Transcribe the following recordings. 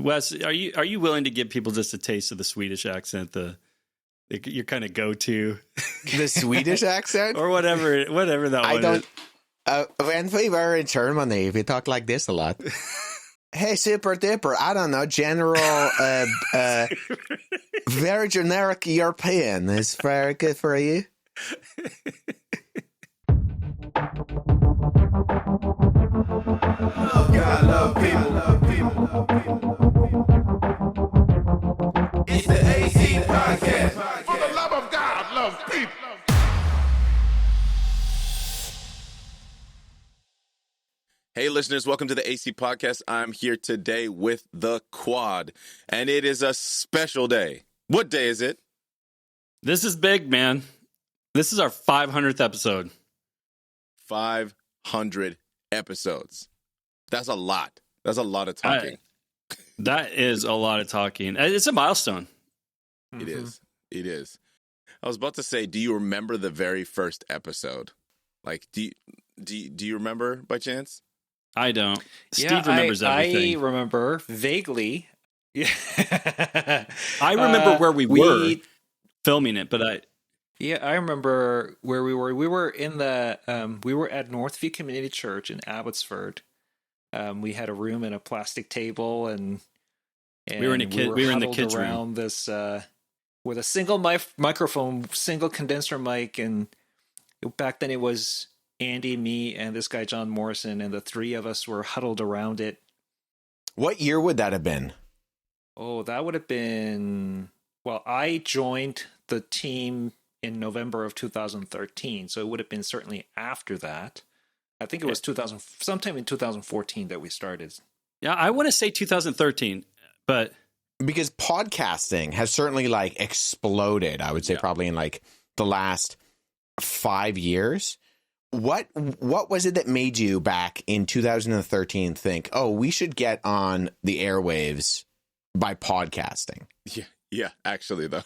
Wes, are you willing to give people just a taste of the Swedish accent? Your kind of go-to, the Swedish accent, or whatever that one is. When we were in Germany, we talked like this a lot. Hey, super duper, I don't know, general, very generic European is very good for you. God love people, love people, love people. It's the AC Podcast. For the love of God, love people. Hey listeners, welcome to the AC Podcast. I'm here today with the Quad, and it is a special day. What day is it? This is big, man. This is our 500th episode. 500 episodes. That's a lot. That's a lot of talking. That is a lot of talking. It's a milestone. It is. It is. I was about to say, do you remember the very first episode? Like, do you remember by chance? I don't. Steve remembers everything. I remember vaguely. Yeah. I remember where we were filming it, but I remember where we were. We were in we were at Northview Community Church in Abbotsford. We had a room and a plastic table, and we were in the kids' around room. This with a single microphone, single condenser mic, and back then it was Andy, me, and this guy John Morrison, and the three of us were huddled around it. What year would that have been? Oh, that would have been... Well, I joined the team in November of 2013, so it would have been certainly after that. I think it was sometime in 2014 that we started. Yeah, I want to say 2013, but... Because podcasting has certainly, exploded, I would say, probably in, the last 5 years. What was it that made you back in 2013 think, oh, we should get on the airwaves by podcasting? Yeah, actually, though.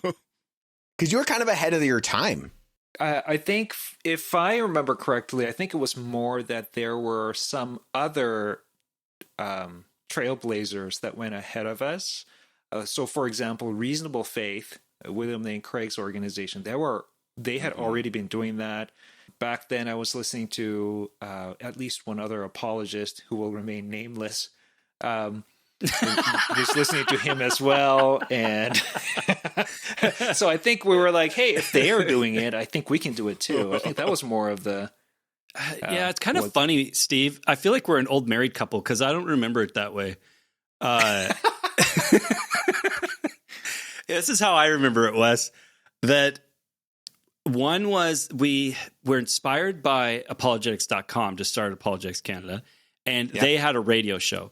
Because you were kind of ahead of your time. I think, if I remember correctly, I think it was more that there were some other trailblazers that went ahead of us. So, for example, Reasonable Faith, William Lane Craig's organization, they had already been doing that. Back then, I was listening to at least one other apologist who will remain nameless. Was listening to him as well, and so I think we were like, "Hey, if they are doing it, I think we can do it too." I think that was more of the. Yeah, it's kind of funny, Steve. I feel like we're an old married couple because I don't remember it that way. This is how I remember it, Wes. That. One was we were inspired by Apologetics.com to start Apologetics Canada, and they had a radio show.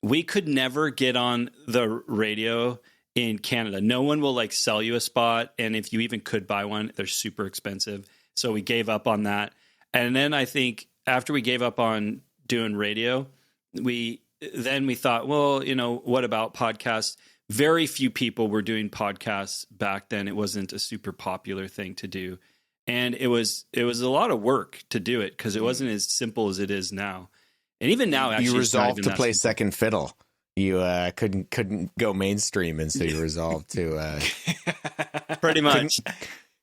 We could never get on the radio in Canada. No one will sell you a spot, and if you even could buy one, they're super expensive. So we gave up on that. And then I think after we gave up on doing radio, we thought, well, what about podcasts? Very few people were doing podcasts back then. It wasn't a super popular thing to do. And it was a lot of work to do it because it wasn't as simple as it is now. And even now, actually, you resolved to play second fiddle. You couldn't go mainstream, and so you resolved to pretty much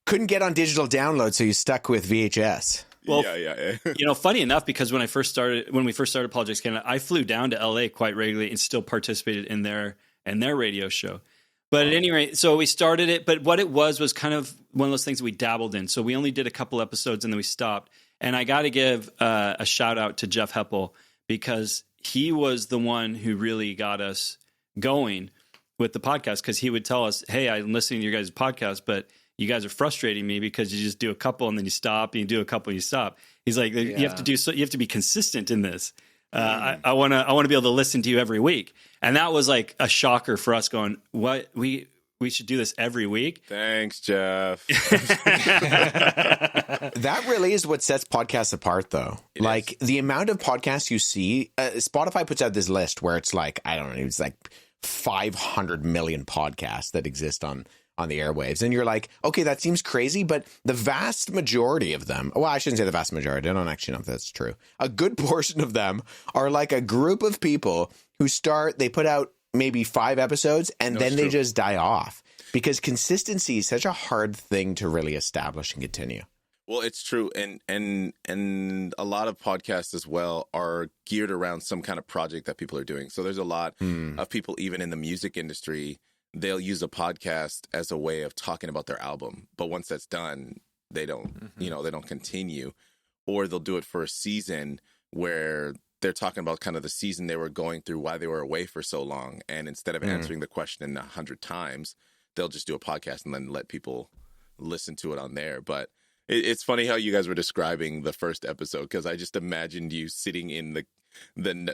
couldn't get on digital download, so you stuck with VHS. Well, yeah. Funny enough, because when we first started Apologetics Canada, I flew down to LA quite regularly and still participated in their radio show. But at any rate, so we started it. But what it was kind of one of those things we dabbled in. So we only did a couple episodes and then we stopped. And I got to give a shout out to Jeff Heppel because he was the one who really got us going with the podcast because he would tell us, hey, I'm listening to your guys' podcast, but you guys are frustrating me because you just do a couple and then you stop and you do a couple and you stop. He's like, you have to be consistent in this. I want to be able to listen to you every week. And that was like a shocker for us going, what we should do this every week. Thanks, Jeff. That really is what sets podcasts apart, though. The amount of podcasts you see, Spotify puts out this list where it's I don't know, it's 500 million podcasts that exist on the airwaves. And you're like, okay, that seems crazy, but the vast majority of them, well, I shouldn't say the vast majority. I don't actually know if that's true. A good portion of them are a group of people who they put out maybe 5 episodes, and No, then it's they true. just die off because consistency is such a hard thing to really establish and continue. Well, it's true, and a lot of podcasts as well are geared around some kind of project that people are doing. So there's a lot of people, even in the music industry, they'll use a podcast as a way of talking about their album. But once that's done, they don't, they don't continue, or they'll do it for a season where they're talking about kind of the season they were going through, why they were away for so long, and instead of answering the question 100 times, they'll just do a podcast and then let people listen to it on there. But it's funny how you guys were describing the first episode, because I just imagined you sitting in the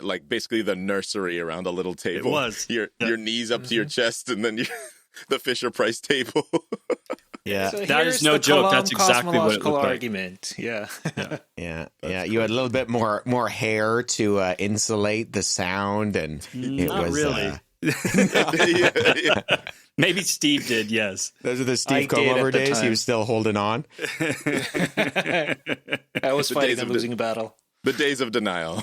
like basically the nursery around a little table. It was. Your knees up to your chest, and then the Fisher Price table. Yeah. So That here's is no the joke. That's exactly what it cosmological looked like. argument. Yeah. Yeah. You had a little bit more hair to insulate the sound, and it Not was really. Yeah. Maybe Steve did, yes. those are the I Steve did at Comover the days. He time. was still holding on. I was The fighting days a of losing battle. The days of denial.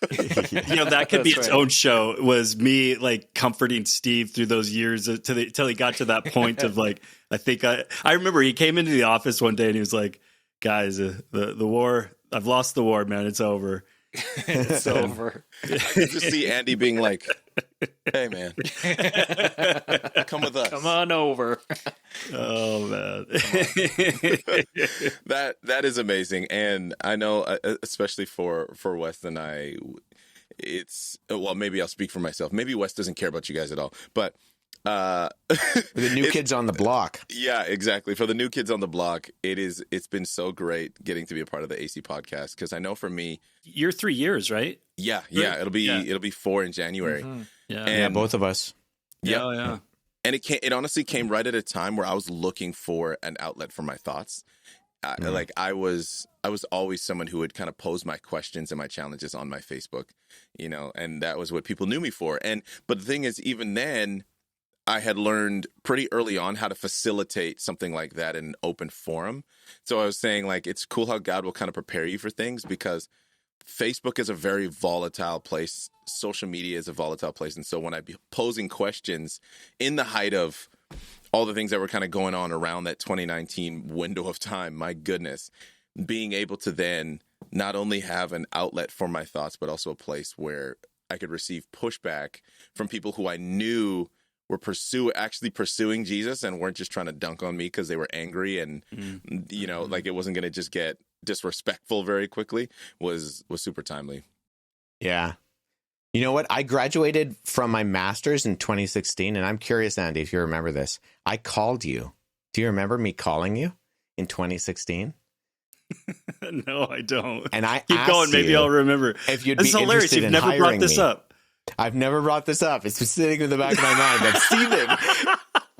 That could be That's its right. own show. Was me like comforting Steve through those years till he got to that point of like, I remember he came into the office one day and he was like, guys, the war, I've lost the war, man. It's over. It's over. I could just see Andy being like, "Hey, man, come with us." Come on over. Oh man. That is amazing, and I know, especially for Wes and I, it's maybe I'll speak for myself. Maybe Wes doesn't care about you guys at all, but The new kids on the block. yeah, exactly. For the new kids on the block, it's been so great getting to be a part of the AC podcast, because I know for me, You're 3 years, right? yeah, it'll be 4 in January. Yeah. Yeah, And both of us. yeah, Yeah. and it honestly came right at a time where I was looking for an outlet for my thoughts. Like I was always someone who would kind of pose my questions and my challenges on my Facebook, and that was what people knew me for. But the thing is, even then, I had learned pretty early on how to facilitate something like that in an open forum. So I was saying, like, it's cool how God will kind of prepare you for things, because Facebook is a very volatile place. Social media is a volatile place. And so when I'd be posing questions in the height of all the things that were kind of going on around that 2019 window of time, my goodness, being able to then not only have an outlet for my thoughts, but also a place where I could receive pushback from people who I knew were actually pursuing Jesus and weren't just trying to dunk on me because they were angry and, like it wasn't going to just get disrespectful very quickly, was super timely. Yeah. You know what? I graduated from my master's in 2016, and I'm curious, Andy, if you remember this. I called you. Do you remember me calling you in 2016? No, I don't. And I Keep asked going. Maybe you I'll remember. if you'd It's be hilarious. interested You've in never brought hiring this me. up. I've never brought this up. It's been sitting in the back of my mind. But Steven,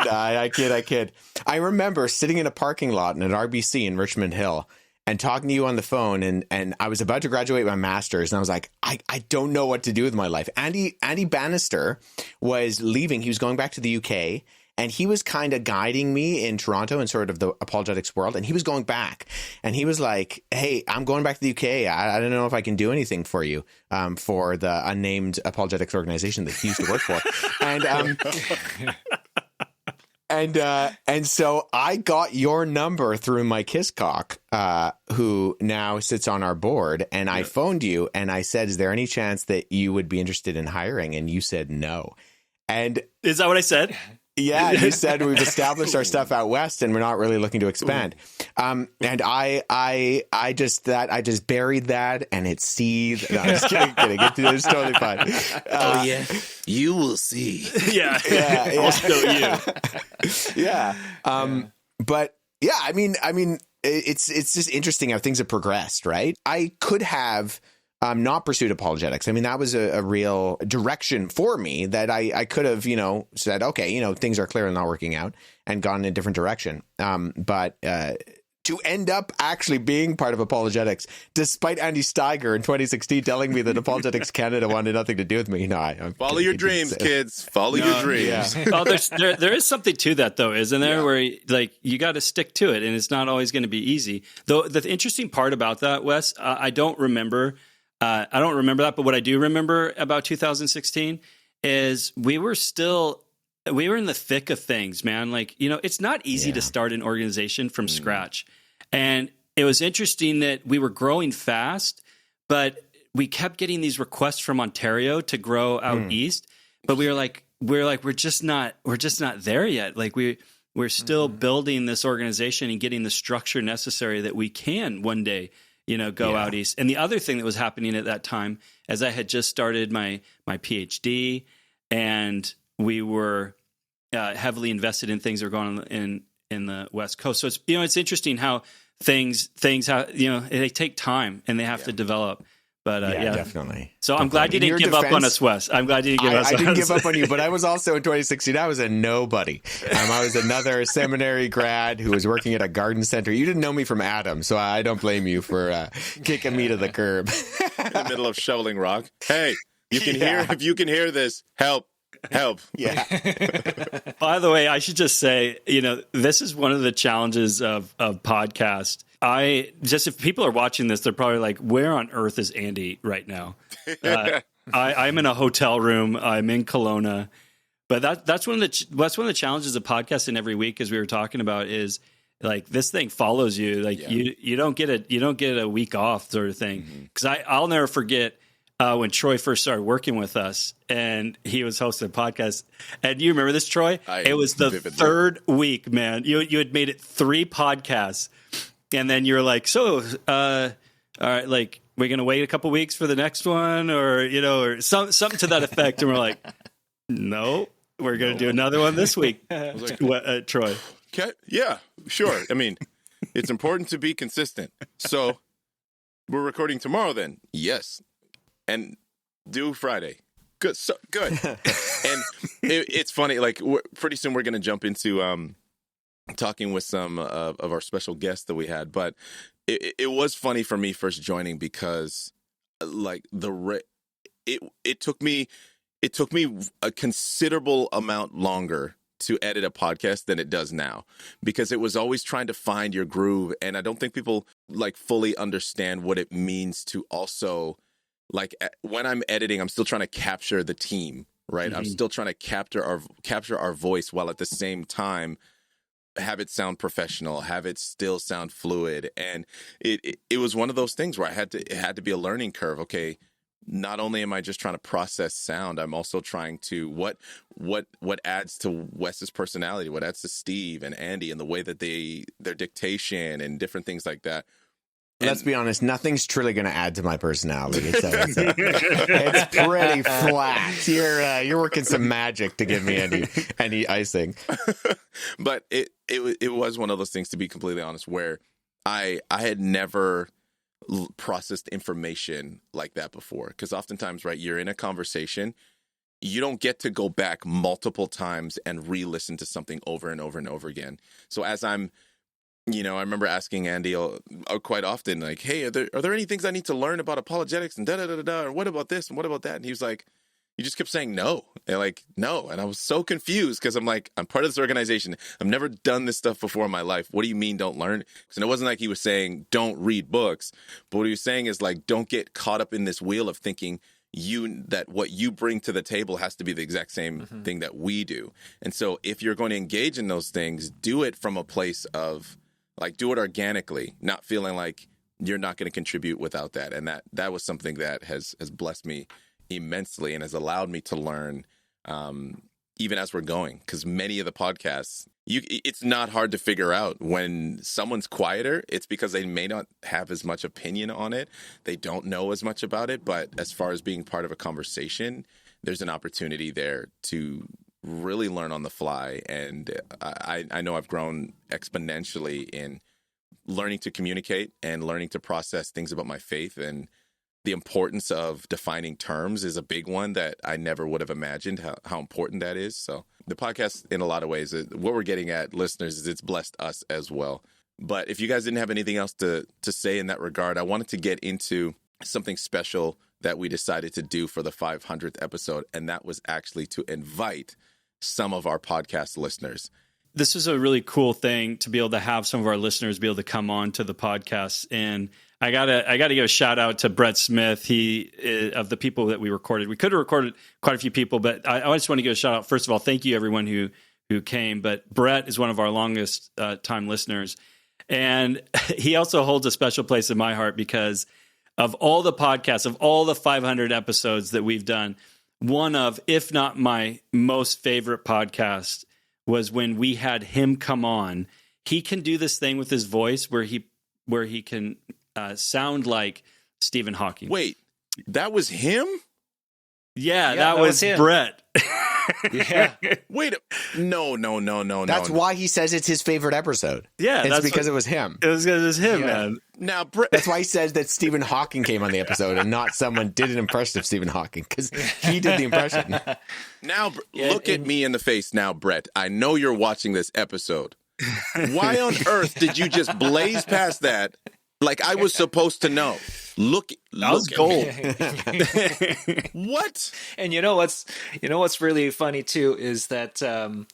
I kid. I remember sitting in a parking lot in an RBC in Richmond Hill and talking to you on the phone. And I was about to graduate my master's. And I was like, I don't know what to do with my life. Andy Bannister was leaving. He was going back to the UK. And he was kind of guiding me in Toronto and sort of the apologetics world. And he was going back. And he was like, hey, I'm going back to the UK. I don't know if I can do anything for you for the unnamed apologetics organization that he used to work for. And so I got your number through my Kisscock, who now sits on our board. And I phoned you and I said, is there any chance that you would be interested in hiring? And you said no. And Is that what I said? yeah, you said we've established our stuff out west and we're not really looking to expand. And I just buried that and it seethed. No, I'm just kidding. It's totally fine. yeah, you will see. Yeah. Yeah. I'll spill you. Yeah. But yeah, I mean, it's just interesting how things have progressed, right? I could have not pursued apologetics. I mean, that was a real direction for me that I could have, said, okay, things are clearly not working out and gone in a different direction. But to end up actually being part of apologetics, despite Andy Steiger in 2016 telling me that Apologetics Canada wanted nothing to do with me. No, I'm Follow kidding. your He didn't dreams, say that. kids. Follow your dreams. Yeah. Oh, there is something to that, though, isn't there? Yeah. Where like you got to stick to it, and it's not always going to be easy. Though the interesting part about that, Wes, I don't remember that, but what I do remember about 2016 is we were in the thick of things, man. Like, it's not easy to start an organization from scratch. And it was interesting that we were growing fast, but we kept getting these requests from Ontario to grow out east. But we're just not there yet. Like we're still building this organization and getting the structure necessary that we can one day, go out east. And the other thing that was happening at that time, as I had just started my PhD, and we were heavily invested in things that were going on in the West Coast. So it's interesting how things they take time and they have to develop. But definitely. So I'm glad you didn't give up on us, Wes. I'm glad you didn't give up. I didn't give up on you, but I was also in 2016. I was a nobody. I was another seminary grad who was working at a garden center. You didn't know me from Adam, so I don't blame you for kicking me to the curb. In the middle of shoveling rock. Hey, you can hear, if you can hear this, help. Yeah. By the way, I should just say, this is one of the challenges of podcast. If people are watching this, they're probably like, where on earth is Andy right now? I'm in a hotel room. I'm in Kelowna. But that's one of the challenges of podcasting every week, as we were talking about, is like this thing follows you. Like you don't get a week off sort of thing. Because I'll never forget when Troy first started working with us, and he was hosting a podcast. And you remember this, Troy? It was the third week, man. You had made it 3 podcasts, and then you're like, so, all right, like, we're gonna wait a couple weeks for the next one, or something to that effect. And we're like, no, we're gonna do another one this week. Troy. Okay, yeah, sure. I mean, it's important to be consistent. So we're recording tomorrow, then. Yes. And due Friday. Good. So good. And it's funny. Like pretty soon we're going to jump into talking with some of our special guests that we had. But it was funny for me first joining because, like it took me a considerable amount longer to edit a podcast than it does now, because it was always trying to find your groove, and I don't think people like fully understand what it means to also. Like when I'm editing, I'm still trying to capture the team, right? I'm still trying to capture our voice while at the same time have it sound professional, have it still sound fluid. And it was one of those things where it had to be a learning curve. Okay, not only am I just trying to process sound, I'm also trying to what adds to Wes's personality, what adds to Steve and Andy and the way that their dictation and different things like that. Let's be honest, nothing's truly going to add to my personality. It's pretty flat. You're working some magic to give me any icing. But it was one of those things, to be completely honest, where I had never processed information like that before. Because oftentimes, right, you're in a conversation, you don't get to go back multiple times and re-listen to something over and over and over again. So as I remember asking Andy quite often, like, hey, are there any things I need to learn about apologetics and da-da-da-da-da, or what about this and what about that? And he was like, you just kept saying no. And like, no. And I was so confused because I'm like, I'm part of this organization. I've never done this stuff before in my life. What do you mean don't learn? Because it wasn't like he was saying don't read books. But what he was saying is like, don't get caught up in this wheel of thinking that what you bring to the table has to be the exact same thing that we do. And so if you're going to engage in those things, do it from a place of, like, do it organically, not feeling like you're not going to contribute without that. And that was something that has blessed me immensely and has allowed me to learn even as we're going. Because many of the podcasts, it's not hard to figure out when someone's quieter. It's because they may not have as much opinion on it. They don't know as much about it. But as far as being part of a conversation, there's an opportunity there to really learn on the fly. And I know I've grown exponentially in learning to communicate and learning to process things about my faith. And the importance of defining terms is a big one that I never would have imagined how important that is. So the podcast, in a lot of ways, what we're getting at, listeners, is it's blessed us as well. But if you guys didn't have anything else to say in that regard, I wanted to get into something special that we decided to do for the 500th episode. And that was actually to invite some of our podcast listeners. This is a really cool thing to be able to have some of our listeners be able to come on to the podcast. And I gotta give a shout out to Brett Smith. He of the people that we recorded. We could have recorded quite a few people, but I just want to give a shout out. First of all, thank you everyone who came. But Brett is one of our longest time listeners, and he also holds a special place in my heart because of all the podcasts, of all the 500 episodes that we've done. One of, if not my most favorite podcast, was when we had him come on. He can do this thing with his voice where he can sound like Stephen Hawking. Wait, that was him? Yeah, that was him. Brett. Yeah. Wait, no. That's why he says it's his favorite episode. Yeah, it's because it was him. It was him, man. Now, Brett. That's why he says that Stephen Hawking came on the episode and not someone did an impression of Stephen Hawking, because he did the impression. Now, look at me in the face now, Brett. I know you're watching this episode. Why on earth did you just blaze past that like I was supposed to know? Look gold. What? And you know what's really funny too is that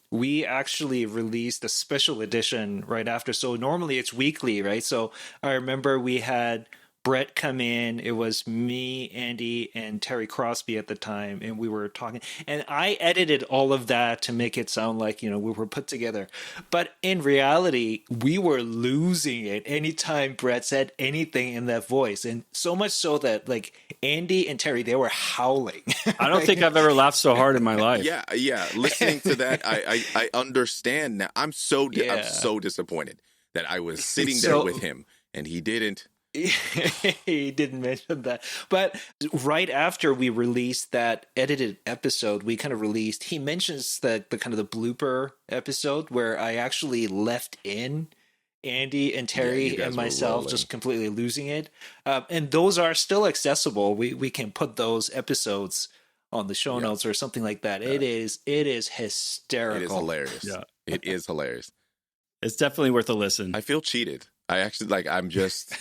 we actually released a special edition right after. So normally it's weekly, right? So I remember we had Brett come in. It was me, Andy, and Terry Crosby at the time, and we were talking. And I edited all of that to make it sound like, we were put together. But in reality, we were losing it anytime Brett said anything in that voice. And so much so that, like, Andy and Terry, they were howling. I don't think I've ever laughed so hard in my life. Yeah. Listening to that, I understand now. I'm so disappointed that I was sitting there with him and he didn't. He didn't mention that. But right after we released that edited episode, he mentions the kind of the blooper episode where I actually left in Andy and Terry and myself just completely losing it. And those are still accessible. We can put those episodes on the show notes or something like that. Yeah. It is hysterical. It is hilarious. Yeah. It is hilarious. It's definitely worth a listen. I feel cheated. I actually I'm just.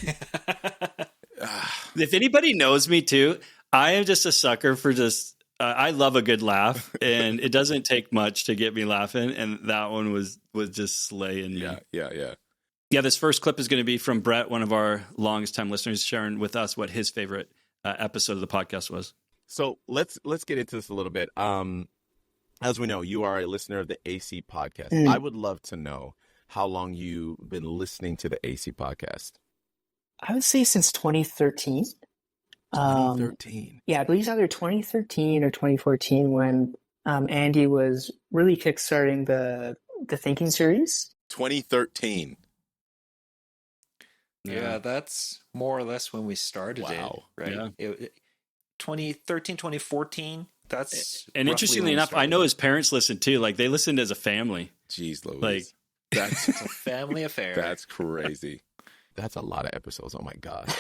If anybody knows me too, I am just a sucker for just. I love a good laugh, and it doesn't take much to get me laughing. And that one was just slaying me. Yeah. This first clip is going to be from Brett, one of our longest time listeners, sharing with us what his favorite episode of the podcast was. So let's get into this a little bit. As we know, you are a listener of the AC podcast. I would love to know how long you've been listening to the AC podcast. I would say since 2013. 2013. Yeah, I believe it's either 2013 or 2014 when Andy was really kickstarting the Thinking series. 2013. Yeah, that's more or less when we started it, right? Yeah. 2013, 2014. And interestingly enough, I know his parents listened too. Like, they listened as a family. Jeez Louise. Like, it's a family affair. That's crazy. That's a lot of episodes. Oh my God.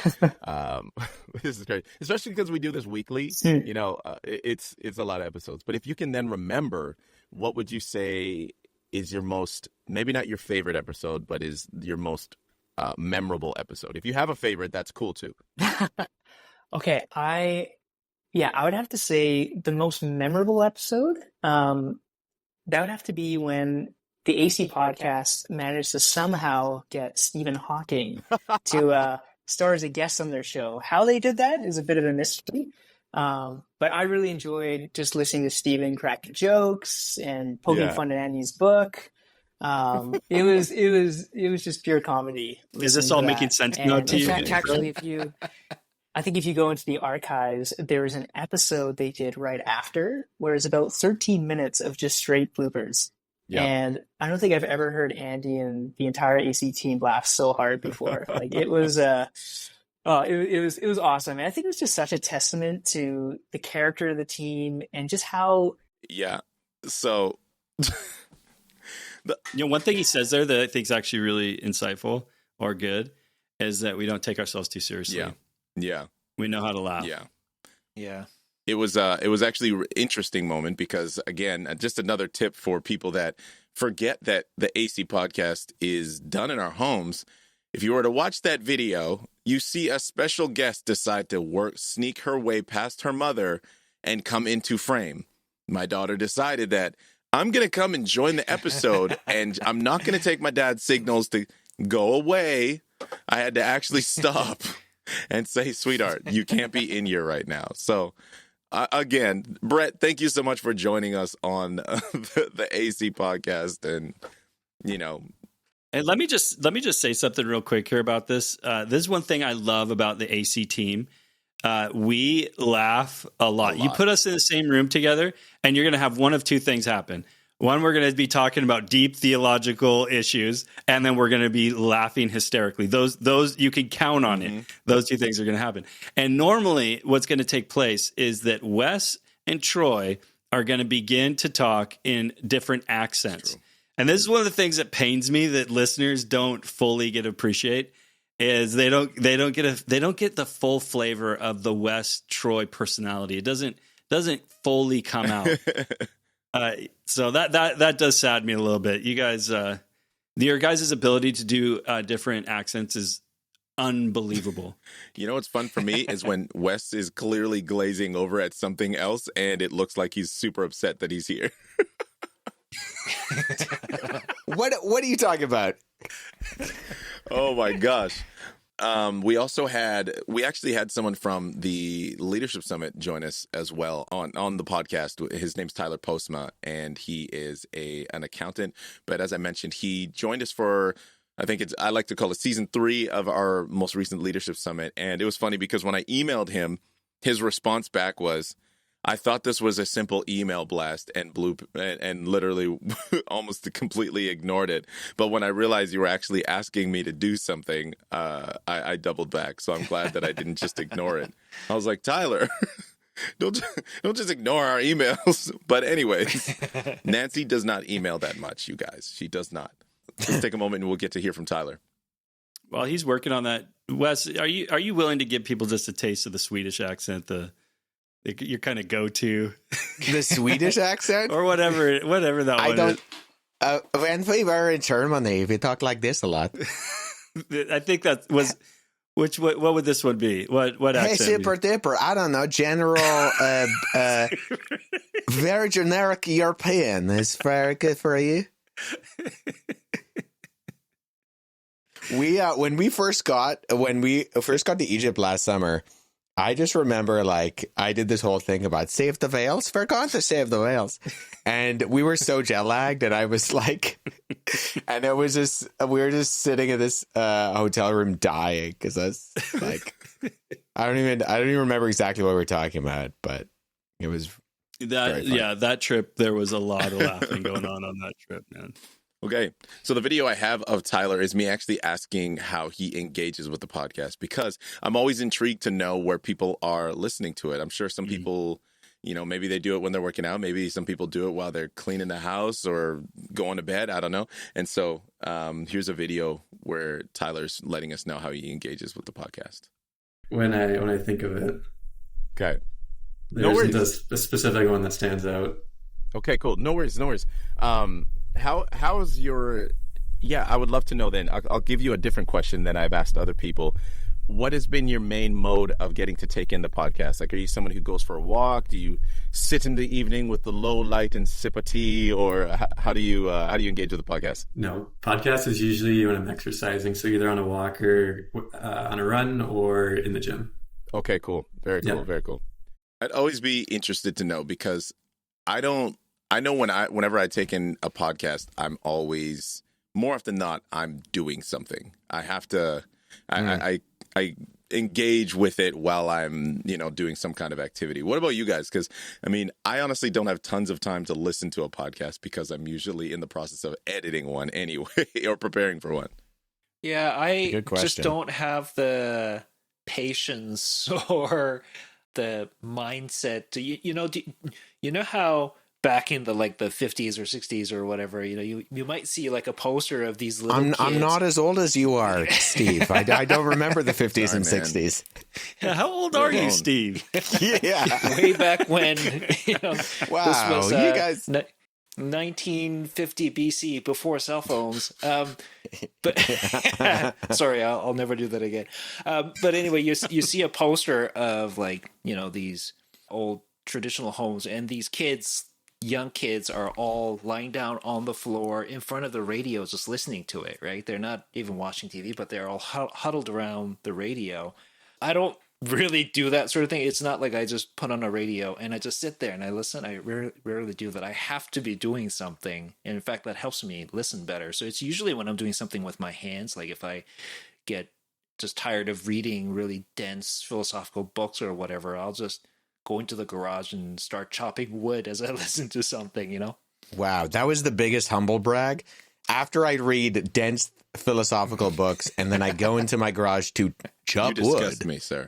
This is great. Especially because we do this weekly, it's a lot of episodes. But if you can then remember, what would you say is your most, maybe not your favorite episode, but is your most memorable episode? If you have a favorite, that's cool too. Okay. I would have to say the most memorable episode, that would have to be when the AC podcast managed to somehow get Stephen Hawking to star as a guest on their show. How they did that is a bit of a mystery. But I really enjoyed just listening to Stephen crack jokes and poking fun at Andy's book. It was just pure comedy. Is this all making sense now to you? In fact, actually, if you go into the archives, there was an episode they did right after where it's about 13 minutes of just straight bloopers. Yep. And I don't think I've ever heard Andy and the entire AC team laugh so hard before. Like, it was, it was awesome. And I think it was just such a testament to the character of the team and just how. Yeah. So, one thing he says there that I think is actually really insightful or good is that we don't take ourselves too seriously. Yeah. We know how to laugh. Yeah. It was actually an interesting moment because, again, just another tip for people that forget that the AC podcast is done in our homes. If you were to watch that video, you see a special guest decide to sneak her way past her mother and come into frame. My daughter decided that I'm going to come and join the episode, and I'm not going to take my dad's signals to go away. I had to actually stop and say, sweetheart, you can't be in here right now. So again, Brett, thank you so much for joining us on the AC podcast. And, and let me just say something real quick here about this. This is one thing I love about the AC team. We laugh a lot. You put us in the same room together, and you're going to have one of two things happen. One, we're going to be talking about deep theological issues, and then we're going to be laughing hysterically. Those you can count on it. Those two things are going to happen. And normally what's going to take place is that Wes and Troy are going to begin to talk in different accents. And this is one of the things that pains me that listeners don't fully get to appreciate is they don't get the full flavor of the Wes Troy personality. It doesn't fully come out. So that does sadden me a little bit. You guys, your guys' ability to do different accents is unbelievable. You know what's fun for me is when Wes is clearly glazing over at something else, and it looks like he's super upset that he's here. What are you talking about? Oh my gosh. We actually had someone from the Leadership Summit join us as well on the podcast. His name's Tyler Postma, and he is an accountant. But as I mentioned, he joined us for, I like to call it season 3 of our most recent Leadership Summit. And it was funny because when I emailed him, his response back was, I thought this was a simple email blast and literally almost completely ignored it. But when I realized you were actually asking me to do something, I doubled back. So I'm glad that I didn't just ignore it. I was like, Tyler, don't just ignore our emails. But anyways, Nancy does not email that much, you guys. She does not. Let's take a moment and we'll get to hear from Tyler. Well, he's working on that. Wes, are you willing to give people just a taste of the Swedish accent, your kind of go-to, the Swedish accent, or whatever that one is. When we were in Germany, we talk like this a lot. I think that was what would this one be? What accent? Hey, super dipper. I don't know. General, very generic European is very good for you. When we first got to Egypt last summer, I just remember, I did this whole thing about save the whales. We're going to save the whales. And we were so jet lagged, and I was and it was just, we were just sitting in this hotel room dying because I was I don't even remember exactly what we were talking about, but it was that trip. There was a lot of laughing going on that trip, man. Okay, so the video I have of Tyler is me actually asking how he engages with the podcast, because I'm always intrigued to know where people are listening to it. I'm sure some people, maybe they do it when they're working out. Maybe some people do it while they're cleaning the house or going to bed. I don't know. And so here's a video where Tyler's letting us know how he engages with the podcast. When I think of it. Okay. There isn't a specific one that stands out. Okay, cool. No worries. How is your... Yeah, I would love to know then. I'll give you a different question than I've asked other people. What has been your main mode of getting to take in the podcast? Are you someone who goes for a walk? Do you sit in the evening with the low light and sip a tea? Or how do you engage with the podcast? No, podcast is usually when I'm exercising. So either on a walk or on a run or in the gym. Okay, cool. Very cool. Yeah. Very cool. I'd always be interested to know, because I know whenever I take in a podcast, I'm always, more often than not, I'm doing something. I have to, I engage with it while I'm, doing some kind of activity. What about you guys? Because, I honestly don't have tons of time to listen to a podcast because I'm usually in the process of editing one anyway or preparing for one. Yeah, I just don't have the patience or the mindset to, you know how back in the 50s or 60s or whatever, you might see a poster of these little kids. I'm not as old as you are, Steve. I don't remember the 50s and 60s. Yeah, how old are you, Steve? Yeah, way back when. Wow, this was, you guys. 1950 BC, before cell phones. But sorry, I'll never do that again. But anyway, you see a poster of these old traditional homes, and these young kids are all lying down on the floor in front of the radio just listening to it, right? They're not even watching TV, but they're all huddled around the radio. I don't really do that sort of thing. It's not like I just put on a radio and I just sit there and I listen. I rarely do that. I have to be doing something. And in fact, that helps me listen better. So it's usually when I'm doing something with my hands, like if I get just tired of reading really dense philosophical books or whatever, I'll just go into the garage and start chopping wood as I listen to something, you know? Wow, that was the biggest humble brag. After I read dense philosophical books and then I go into my garage to chop You disgust wood, me, sir.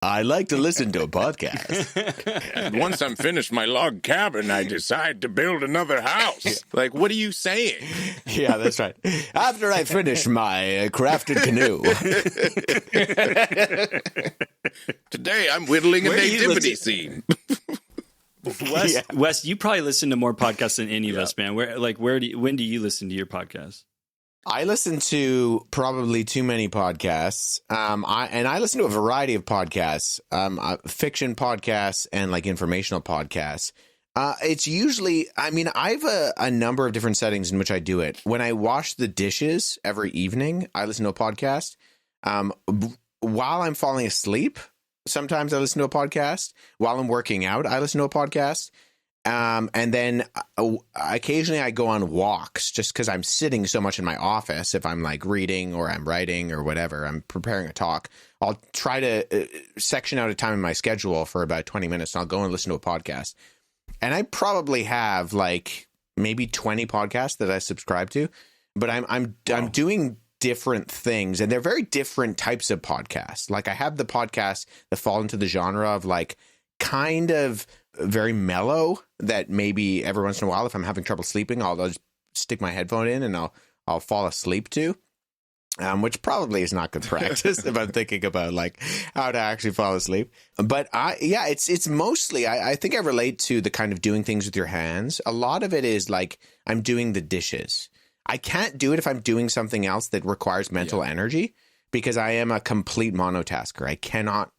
I like to listen to a podcast. And once I'm finished my log cabin, I decide to build another house. Like, what are you saying? Yeah, that's right. After I finish my crafted canoe. Today I'm whittling a Where do you nativity scene. Wes, you probably listen to more podcasts than any of us, man. When do you listen to your podcast? I listen to probably too many podcasts. I listen to a variety of podcasts, fiction podcasts and like informational podcasts. It's usually, I mean, I have a number of different settings in which I do it. When I wash the dishes every evening, I listen to a podcast. While I'm falling asleep, sometimes I listen to a podcast. While I'm working out, I listen to a podcast. And then occasionally I go on walks just because I'm sitting so much in my office. If I'm like reading or I'm writing or whatever, I'm preparing a talk, I'll try to section out a time in my schedule for about 20 minutes and I'll go and listen to a podcast. And I probably have like maybe 20 podcasts that I subscribe to, but I'm doing different things and they're very different types of podcasts. Like I have the podcasts that fall into the genre of like kind of very mellow that maybe every once in a while, if I'm having trouble sleeping, I'll just stick my headphone in and I'll fall asleep to, which probably is not good practice if I'm thinking about like how to actually fall asleep. But it's mostly, I think I relate to the kind of doing things with your hands. A lot of it is like I'm doing the dishes. I can't do it if I'm doing something else that requires mental energy because I am a complete monotasker. I cannot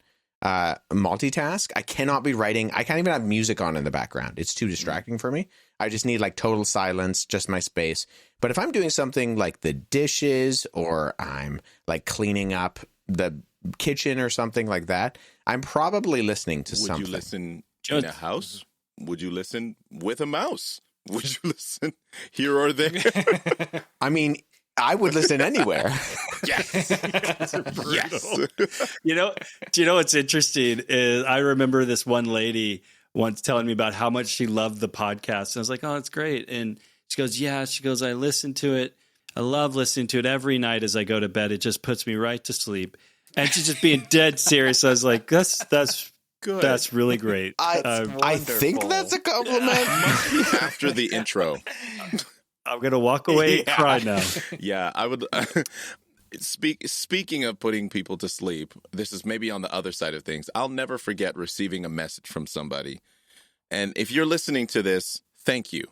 multitask. I cannot be writing. I can't even have music on in the background. It's too distracting for me. I just need like total silence, just my space. But if I'm doing something like the dishes or I'm like cleaning up the kitchen or something like that, I'm probably listening to something. Would you listen in a house? Would you listen with a mouse? Would you listen here or there? I mean, I would listen anywhere. Yes. Yes. Do you know what's interesting is I remember this one lady once telling me about how much she loved the podcast. And I was like, oh, it's great. And she goes, yeah, I listen to it. I love listening to it every night as I go to bed. It just puts me right to sleep. And she's just being dead serious. I was like, that's good. That's really great. I think that's a compliment. After the intro. I'm going to walk away and cry now. Yeah, I would. Speaking of putting people to sleep, this is maybe on the other side of things. I'll never forget receiving a message from somebody. And if you're listening to this, thank you.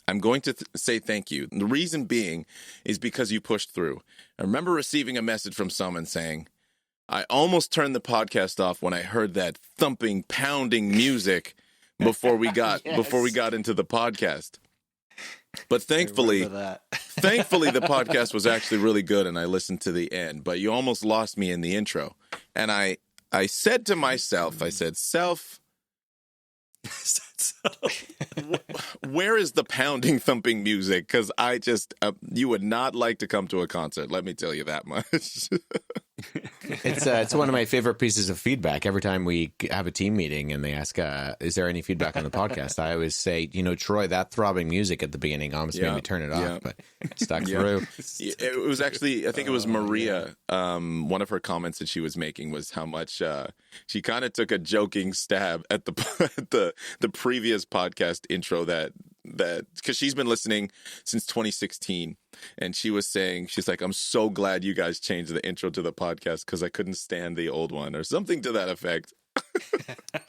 I'm going to say thank you. The reason being is because you pushed through. I remember receiving a message from someone saying, I almost turned the podcast off when I heard that thumping, pounding music before we got into the podcast. But thankfully the podcast was actually really good and I listened to the end. But you almost lost me in the intro. And I said to myself, I said, Self, where is the pounding, thumping music? Because I just, you would not like to come to a concert. Let me tell you that much. It's one of my favorite pieces of feedback. Every time we have a team meeting and they ask, is there any feedback on the podcast? I always say, Troy, that throbbing music at the beginning almost made me turn it off, but it stuck through. It was actually, I think it was Maria. One of her comments that she was making was how much she kind of took a joking stab at the previous podcast intro that because she's been listening since 2016 and she was saying, she's like, I'm so glad you guys changed the intro to the podcast because I couldn't stand the old one or something to that effect.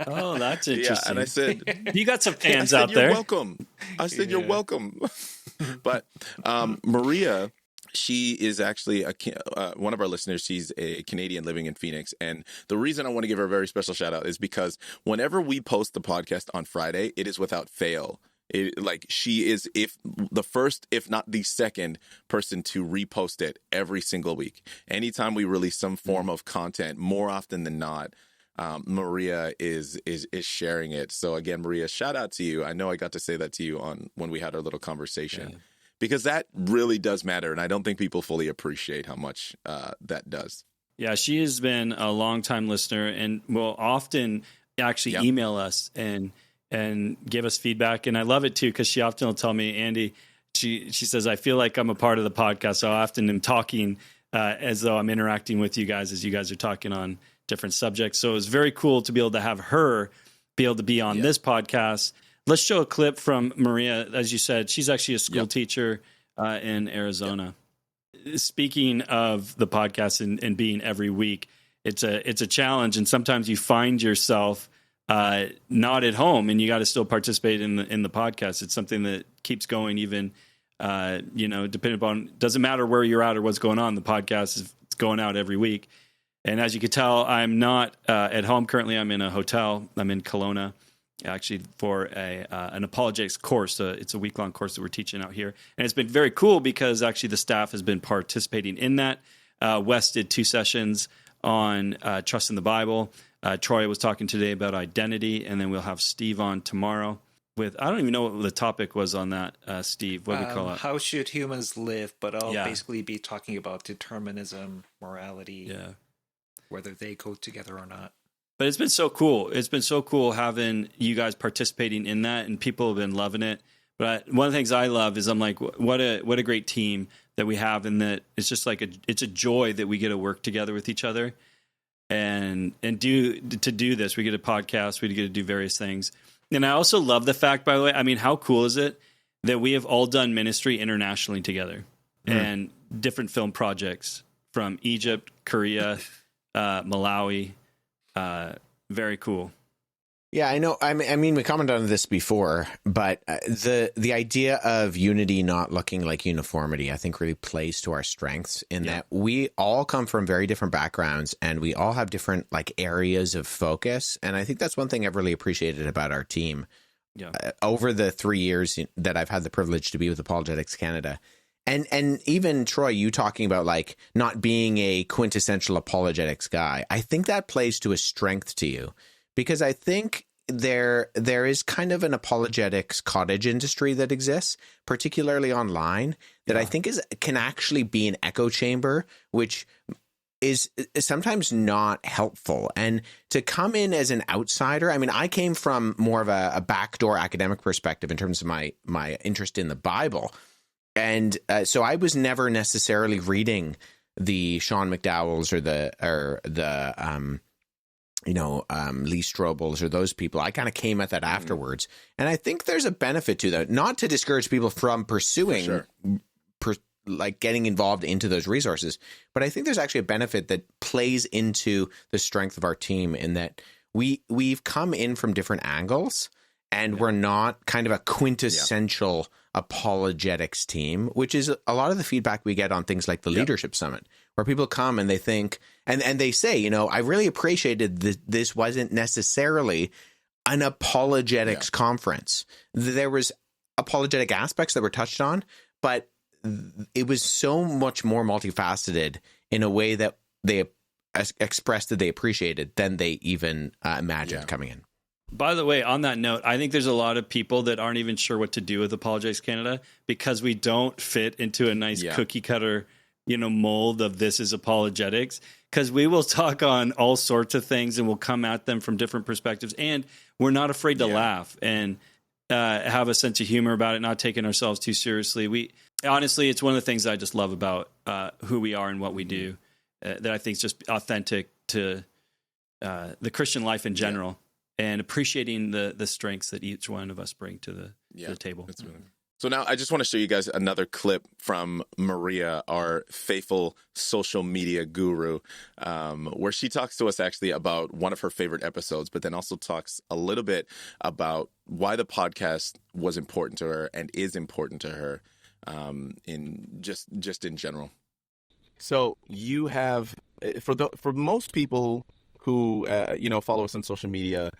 Oh, that's interesting. Yeah, and I said, you got some fans out there. You're welcome. I said, you're welcome. But Maria, she is actually one of our listeners. She's a Canadian living in Phoenix. And the reason I want to give her a very special shout out is because whenever we post the podcast on Friday, it is without fail Like she is, if the first, if not the second person to repost it every single week. Anytime we release some form of content, more often than not, Maria is sharing it. So again, Maria, shout out to you. I know I got to say that to you when we had our little conversation, because that really does matter, and I don't think people fully appreciate how much that does. Yeah, she has been a longtime listener and will often actually email us and give us feedback. And I love it too, because she often will tell me, Andy, she says, I feel like I'm a part of the podcast. So I often am talking as though I'm interacting with you guys as you guys are talking on different subjects. So it was very cool to be able to have her be able to be on this podcast. Let's show a clip from Maria. As you said, she's actually a school teacher in Arizona. Speaking of the podcast and being every week, it's a challenge. And sometimes you find yourself not at home, and you got to still participate in the podcast. It's something that keeps going, even depending upon, doesn't matter where you're at or what's going on. The podcast is going out every week, and as you can tell, I'm not at home currently. I'm in a hotel. I'm in Kelowna, actually, for an apologetics course. It's a week-long course that we're teaching out here, and it's been very cool because actually the staff has been participating in that. Wes did 2 sessions on trust in the Bible. Troy was talking today about identity, and then we'll have Steve on tomorrow with, I don't even know what the topic was on that, Steve. What do we call it? How should humans live? But I'll basically be talking about determinism, morality, whether they go together or not. But it's been so cool. It's been so cool having you guys participating in that, and people have been loving it. But one of the things I love is I'm like, what a great team that we have, and that it's just like it's a joy that we get to work together with each other. And do this. We get a podcast. We get to do various things. And I also love the fact, by the way, I mean, how cool is it that we have all done ministry internationally together and different film projects from Egypt, Korea, Malawi. Very cool. Yeah, I know. I mean, we commented on this before, but the idea of unity not looking like uniformity, I think, really plays to our strengths in that we all come from very different backgrounds and we all have different areas of focus. And I think that's one thing I've really appreciated about our team over the 3 years that I've had the privilege to be with Apologetics Canada. And even Troy, you talking about not being a quintessential apologetics guy, I think that plays to a strength to you. Because I think there is kind of an apologetics cottage industry that exists, particularly online, that I think can actually be an echo chamber, which is sometimes not helpful. And to come in as an outsider, I mean, I came from more of a backdoor academic perspective in terms of my interest in the Bible. And so I was never necessarily reading the Sean McDowells or the Lee Strobels or those people. I kind of came at that afterwards. And I think there's a benefit to that, not to discourage people from pursuing, getting involved into those resources. But I think there's actually a benefit that plays into the strength of our team in that we've come in from different angles and we're not kind of a quintessential apologetics team, which is a lot of the feedback we get on things like the Leadership Summit, where people come and they think, and they say, I really appreciated this wasn't necessarily an apologetics conference. There was apologetic aspects that were touched on, but it was so much more multifaceted in a way that they expressed that they appreciated than they even imagined coming in. By the way, on that note, I think there's a lot of people that aren't even sure what to do with Apologetics Canada because we don't fit into a nice cookie cutter, mold of this is apologetics, because we will talk on all sorts of things and we'll come at them from different perspectives. And we're not afraid to laugh and have a sense of humor about it, not taking ourselves too seriously. Honestly, it's one of the things I just love about who we are and what we do that I think is just authentic to the Christian life in general. And appreciating the strengths that each one of us bring to the table. So now I just want to show you guys another clip from Maria, our faithful social media guru, where she talks to us actually about one of her favorite episodes, but then also talks a little bit about why the podcast was important to her and is important to her in just in general. So you have, for most people who follow us on social media,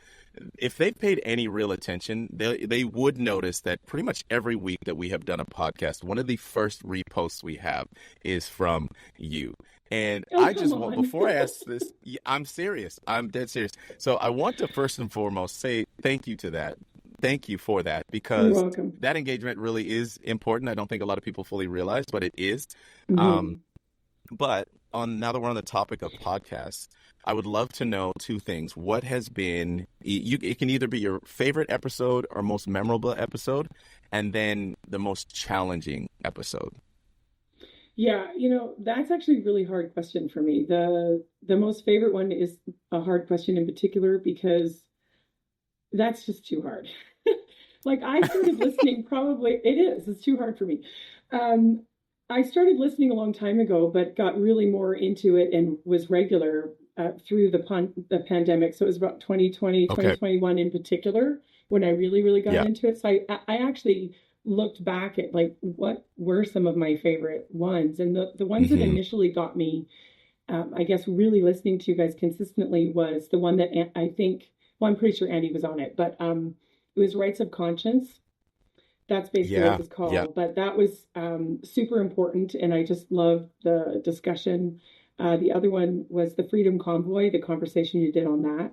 if they've paid any real attention, they would notice that pretty much every week that we have done a podcast, one of the first reposts we have is from you. And before I ask this, I'm serious. I'm dead serious. So I want to first and foremost say thank you to that. Thank you for that, because that engagement really is important. I don't think a lot of people fully realize, but it is. Mm-hmm. But now that we're on the topic of podcasts, I would love to know two things. What has been, it can either be your favorite episode or most memorable episode, and then the most challenging episode. Yeah, that's actually a really hard question for me. The most favorite one is a hard question in particular because that's just too hard. Like I started listening it's too hard for me. I started listening a long time ago, but got really more into it and was regular through the pandemic. So it was about 2020, 2021 in particular, when I really, really got into it. So I actually looked back at like, what were some of my favorite ones? And the ones that initially got me, I guess, really listening to you guys consistently was the one that I think, I'm pretty sure Andy was on it, but it was Rights of Conscience. That's basically what it was called. Yeah. But that was super important, and I just loved the discussion. The other one was the Freedom Convoy, the conversation you did on that.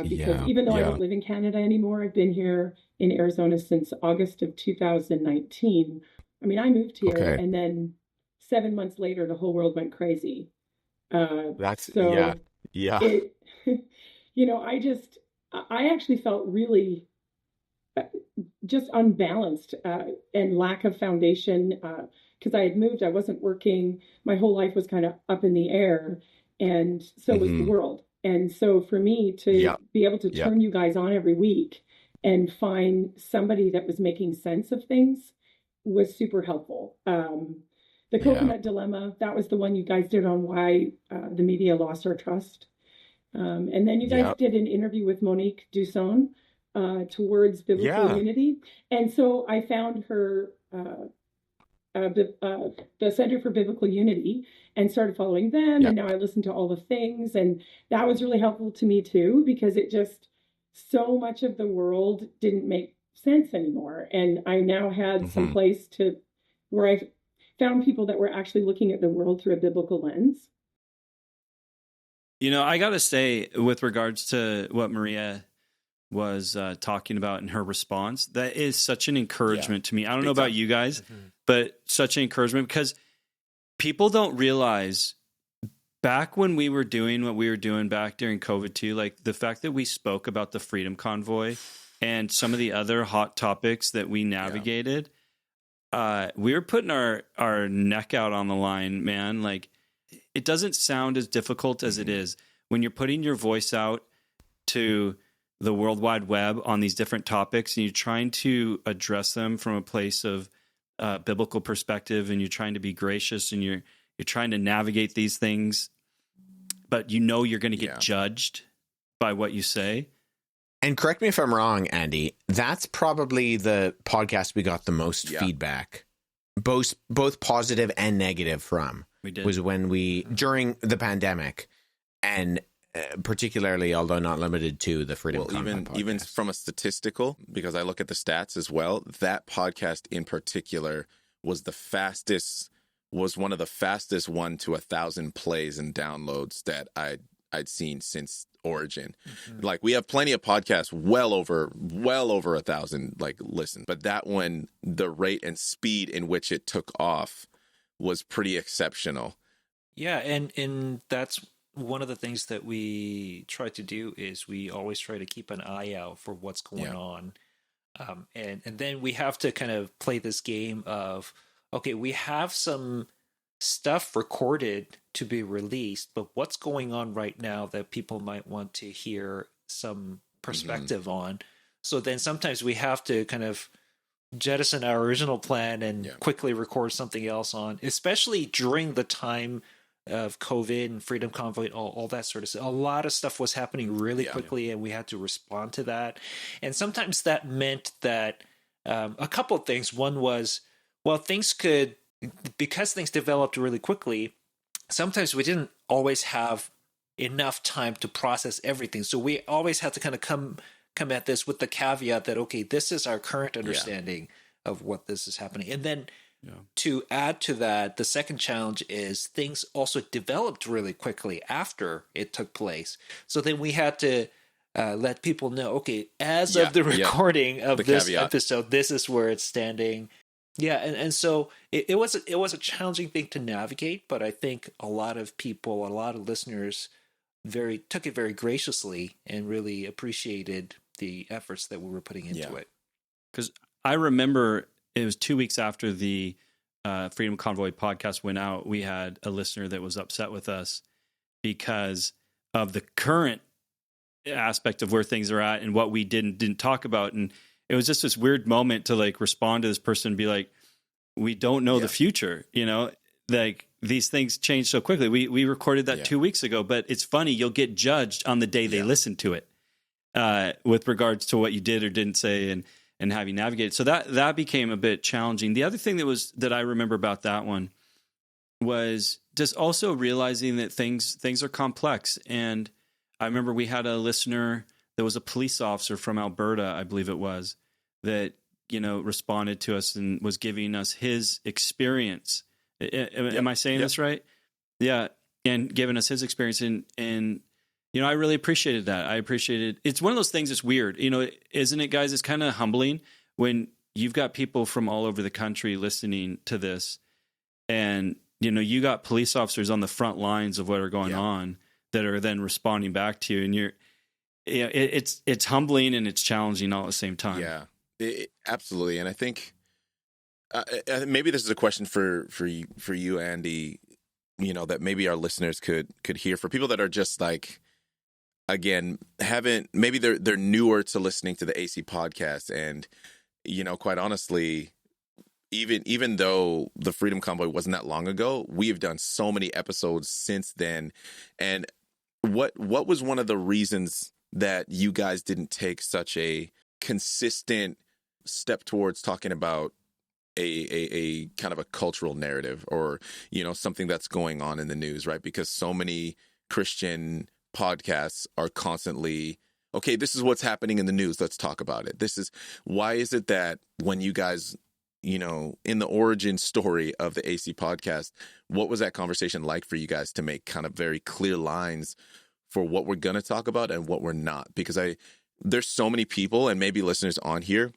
Because even though I don't live in Canada anymore, I've been here in Arizona since August of 2019. I mean, I moved here, and then 7 months later, the whole world went crazy. I actually felt really just unbalanced and lack of foundation because I had moved, I wasn't working, my whole life was kind of up in the air, and so was the world. And so for me to be able to turn you guys on every week and find somebody that was making sense of things was super helpful. The Coconut Dilemma, that was the one you guys did on why the media lost our trust. And then you guys did an interview with Monique Dusson towards biblical unity. And so I found her, the Center for Biblical Unity, and started following them. And now I listen to all the things. And that was really helpful to me too, because it just, so much of the world didn't make sense anymore. And I now had some place where I found people that were actually looking at the world through a biblical lens. I got to say, with regards to what Maria was talking about in her response, that is such an encouragement to me. I don't know about you guys, but such an encouragement, because people don't realize back when we were doing what we were doing back during COVID too, like the fact that we spoke about the Freedom Convoy and some of the other hot topics that we navigated, we were putting our neck out on the line, man. Like, it doesn't sound as difficult as it is when you're putting your voice out to the World Wide Web on these different topics, and you're trying to address them from a place of biblical perspective, and you're trying to be gracious, and you're trying to navigate these things, but you're going to get judged by what you say. And correct me if I'm wrong, Andy, that's probably the podcast we got the most feedback, both positive and negative from. We did. Was when during the pandemic, and particularly, although not limited to, the Freedom Convoy podcast. Even from a statistical, because I look at the stats as well, that podcast in particular was one of the fastest 1 to 1,000 plays and downloads that I'd seen since origin. Like, we have plenty of podcasts well over 1,000 listens, but that one, the rate and speed in which it took off was pretty exceptional. Yeah, and that's one of the things that we try to do is we always try to keep an eye out for what's going on. And then we have to kind of play this game of, okay, we have some stuff recorded to be released, but what's going on right now that people might want to hear some perspective on? So then sometimes we have to kind of jettison our original plan and quickly record something else on, especially during the time of COVID and Freedom Convoy, all that sort of stuff. A lot of stuff was happening really quickly, and we had to respond to that. And sometimes that meant that a couple of things. One was, because things developed really quickly, sometimes we didn't always have enough time to process everything. So we always have to kind of come at this with the caveat that, okay, this is our current understanding of what this is happening. And then to add to that, the second challenge is things also developed really quickly after it took place. So then we had to let people know, okay, as of the recording of this caveat. Episode, this is where it's standing. Yeah, and so it was a challenging thing to navigate, but I think a lot of people, a lot of listeners took it very graciously and really appreciated the efforts that we were putting into it. Because I remember it was 2 weeks after the Freedom Convoy podcast went out, we had a listener that was upset with us because of the current aspect of where things are at and what we didn't talk about. And it was just this weird moment to like respond to this person and be like, we don't know the future, like these things change so quickly. We recorded that 2 weeks ago, but it's funny. You'll get judged on the day they listen to it with regards to what you did or didn't say and have you navigate. So that became a bit challenging. The other thing that I remember about that one was just also realizing that things are complex. And I remember we had a listener that was a police officer from Alberta, I believe it was, that, responded to us and was giving us his experience. Am I saying this right? Yeah. And giving us his experience. And I really appreciated that. I appreciated it's one of those things that's weird, isn't it, guys? It's kind of humbling when you've got people from all over the country listening to this and, you got police officers on the front lines of what are going on that are then responding back to you. And it's humbling and it's challenging all at the same time. Yeah, absolutely. And I think maybe this is a question for you, Andy, that maybe our listeners could hear for people that are just like, again, maybe they're newer to listening to the AC podcast. And, quite honestly, even though the Freedom Convoy wasn't that long ago, we've done so many episodes since then. And what was one of the reasons that you guys didn't take such a consistent step towards talking about a kind of a cultural narrative or, something that's going on in the news, right? Because so many Christian podcasts are constantly, okay, this is what's happening in the news. Let's talk about it. Why is it that when you guys, in the origin story of the AC podcast, what was that conversation like for you guys to make kind of very clear lines for what we're going to talk about and what we're not? Because there's so many people and maybe listeners on here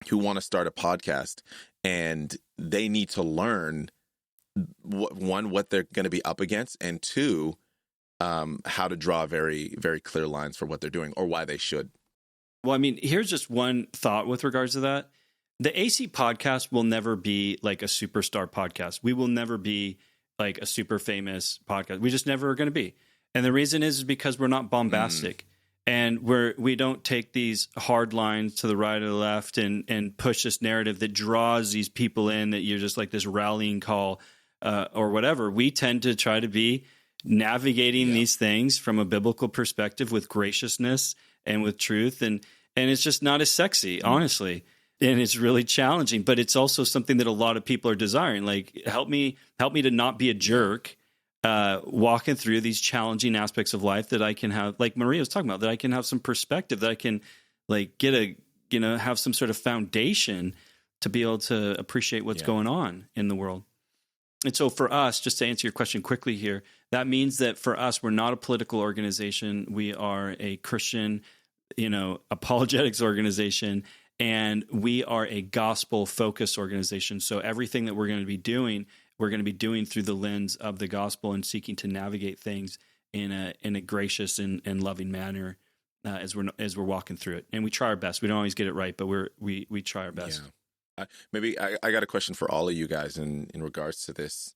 who want to start a podcast and they need to learn what they're going to be up against, and two, how to draw very, very clear lines for what they're doing or why they should. Well, I mean, here's just one thought with regards to that. The AC podcast will never be like a superstar podcast. We will never be like a super famous podcast. We just never are going to be. And the reason is because we're not bombastic. And we don't take these hard lines to the right or the left and push this narrative that draws these people in, that you're just like this rallying call or whatever. We tend to try to be navigating these things from a biblical perspective with graciousness and with truth. And it's just not as sexy, honestly. And it's really challenging, but it's also something that a lot of people are desiring. Like, help me to not be a jerk, walking through these challenging aspects of life that I can have, like Maria was talking about, that I can have some perspective, that I can like have some sort of foundation to be able to appreciate what's going on in the world. And so for us, just to answer your question quickly here, that means that for us, we're not a political organization. We are a Christian, apologetics organization. And we are a gospel-focused organization. So everything that we're going to be doing through the lens of the gospel and seeking to navigate things in a gracious and loving manner as we're walking through it. And we try our best. We don't always get it right, but we try our best. Yeah. Maybe I got a question for all of you guys in regards to this.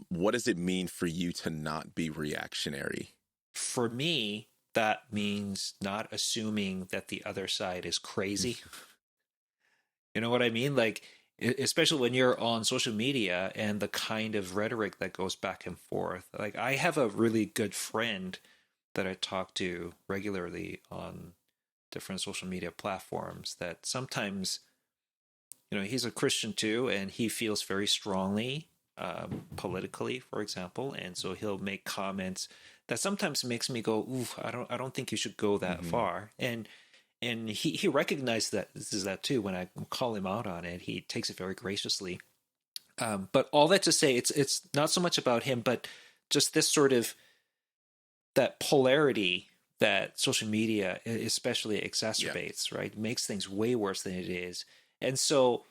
What does it mean for you to not be reactionary? For me, that means not assuming that the other side is crazy. You know what I mean? Like, especially when you're on social media and the kind of rhetoric that goes back and forth. Like, I have a really good friend that I talk to regularly on different social media platforms that sometimes, he's a Christian too, and he feels very strongly politically, for example. And so he'll make comments that sometimes makes me go, ooh, I don't think you should go that far. And he recognized that too. When I call him out on it, he takes it very graciously. But all that to say, it's not so much about him, but just this sort of that polarity that social media especially exacerbates, right? Makes things way worse than it is. And so,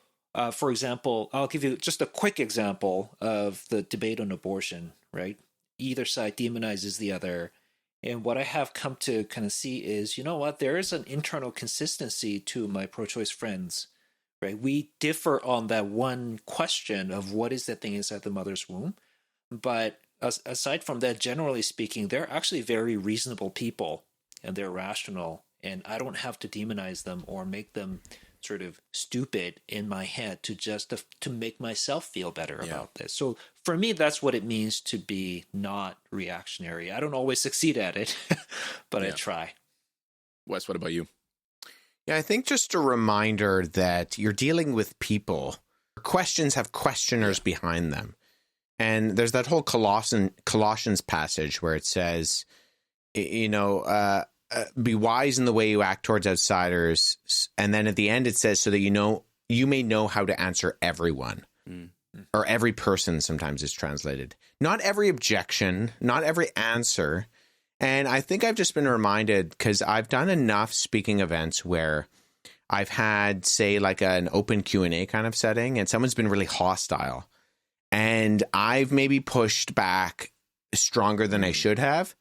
for example, I'll give you just a quick example of the debate on abortion, right? Either side demonizes the other. And what I have come to kind of see is, you know what, there is an internal consistency to my pro-choice friends, right? We differ on that one question of what is that thing inside the mother's womb. But aside from that, generally speaking, they're actually very reasonable people and they're rational. And I don't have to demonize them or make them sort of stupid in my head to make myself feel better about this. So for me, that's what it means to be not reactionary. I don't always succeed at it, but I try. Wes, what about you? Yeah, I think just a reminder that you're dealing with people. Questions have questioners behind them. And there's that whole Colossians passage where it says, be wise in the way you act towards outsiders. And then at the end it says, so that you may know how to answer everyone. Or every person sometimes is translated. Not every objection, not every answer. And I think I've just been reminded, because I've done enough speaking events where I've had, say, like an open Q&A kind of setting, and someone's been really hostile. And I've maybe pushed back stronger than I should have.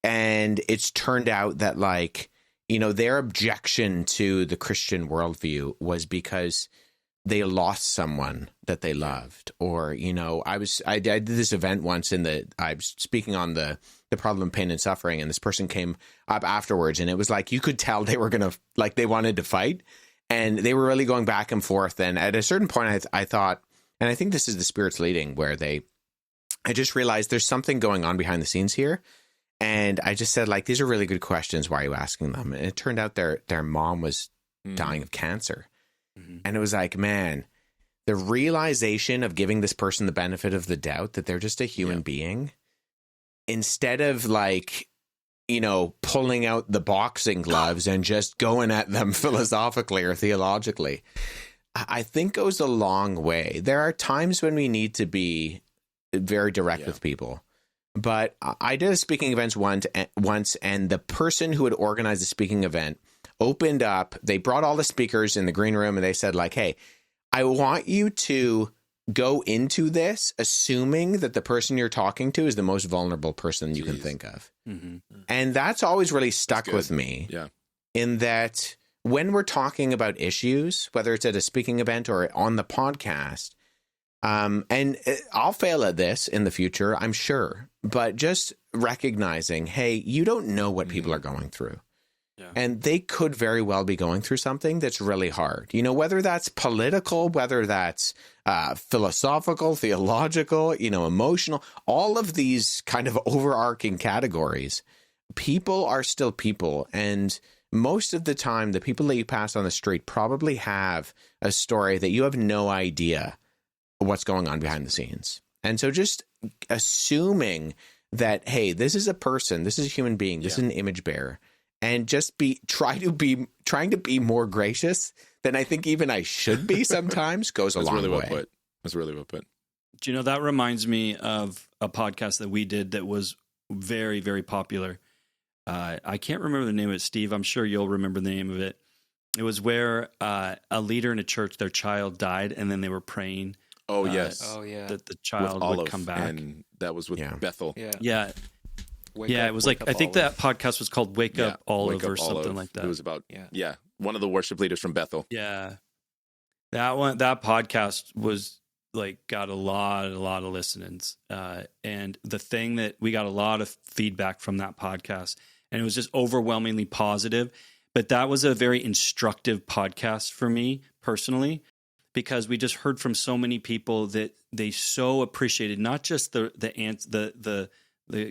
And it's turned out that, their objection to the Christian worldview was because they lost someone that they loved. Or, I did this event once I was speaking on the problem, pain, and suffering, and this person came up afterwards, and it was like you could tell they were going to, they wanted to fight, and they were really going back and forth. And at a certain point, I thought, and I think this is the Spirit's leading, where I just realized there's something going on behind the scenes here. And I just said, these are really good questions. Why are you asking them? And it turned out their mom was dying of cancer. And it was like, man, the realization of giving this person the benefit of the doubt that they're just a human being, instead of pulling out the boxing gloves and just going at them philosophically or theologically, I think goes a long way. There are times when we need to be very direct with people. But I did a speaking event once, and the person who had organized the speaking event opened up. They brought all the speakers in the green room, and they said, hey, I want you to go into this assuming that the person you're talking to is the most vulnerable person you can think of. And that's always really stuck with me. Yeah. In that when we're talking about issues, whether it's at a speaking event or on the podcast, and I'll fail at this in the future, I'm sure, but just recognizing, hey, you don't know what people are going through. Yeah. And they could very well be going through something that's really hard. Whether that's political, whether that's philosophical, theological, emotional, all of these kind of overarching categories, people are still people. And most of the time, the people that you pass on the street probably have a story that you have no idea what's going on behind the scenes. And so just assuming that, hey, this is a person, this is a human being, this is an image bearer, and just trying to be more gracious than I think even I should be sometimes goes a long way. That's really well put. Do that reminds me of a podcast that we did that was very, very popular. I can't remember the name of it, Steve. I'm sure you'll remember the name of it. It was where a leader in a church, their child died, and then they were praying. Oh, yes. That the child would come back. And that was with Bethel. Yeah. It was I think that podcast was called Wake Up Olive or something like that. It was about, one of the worship leaders from Bethel. Yeah. That podcast was got a lot of listenings. And the thing that we got a lot of feedback from that podcast, and it was just overwhelmingly positive. But that was a very instructive podcast for me personally, because we just heard from so many people that they so appreciated not just the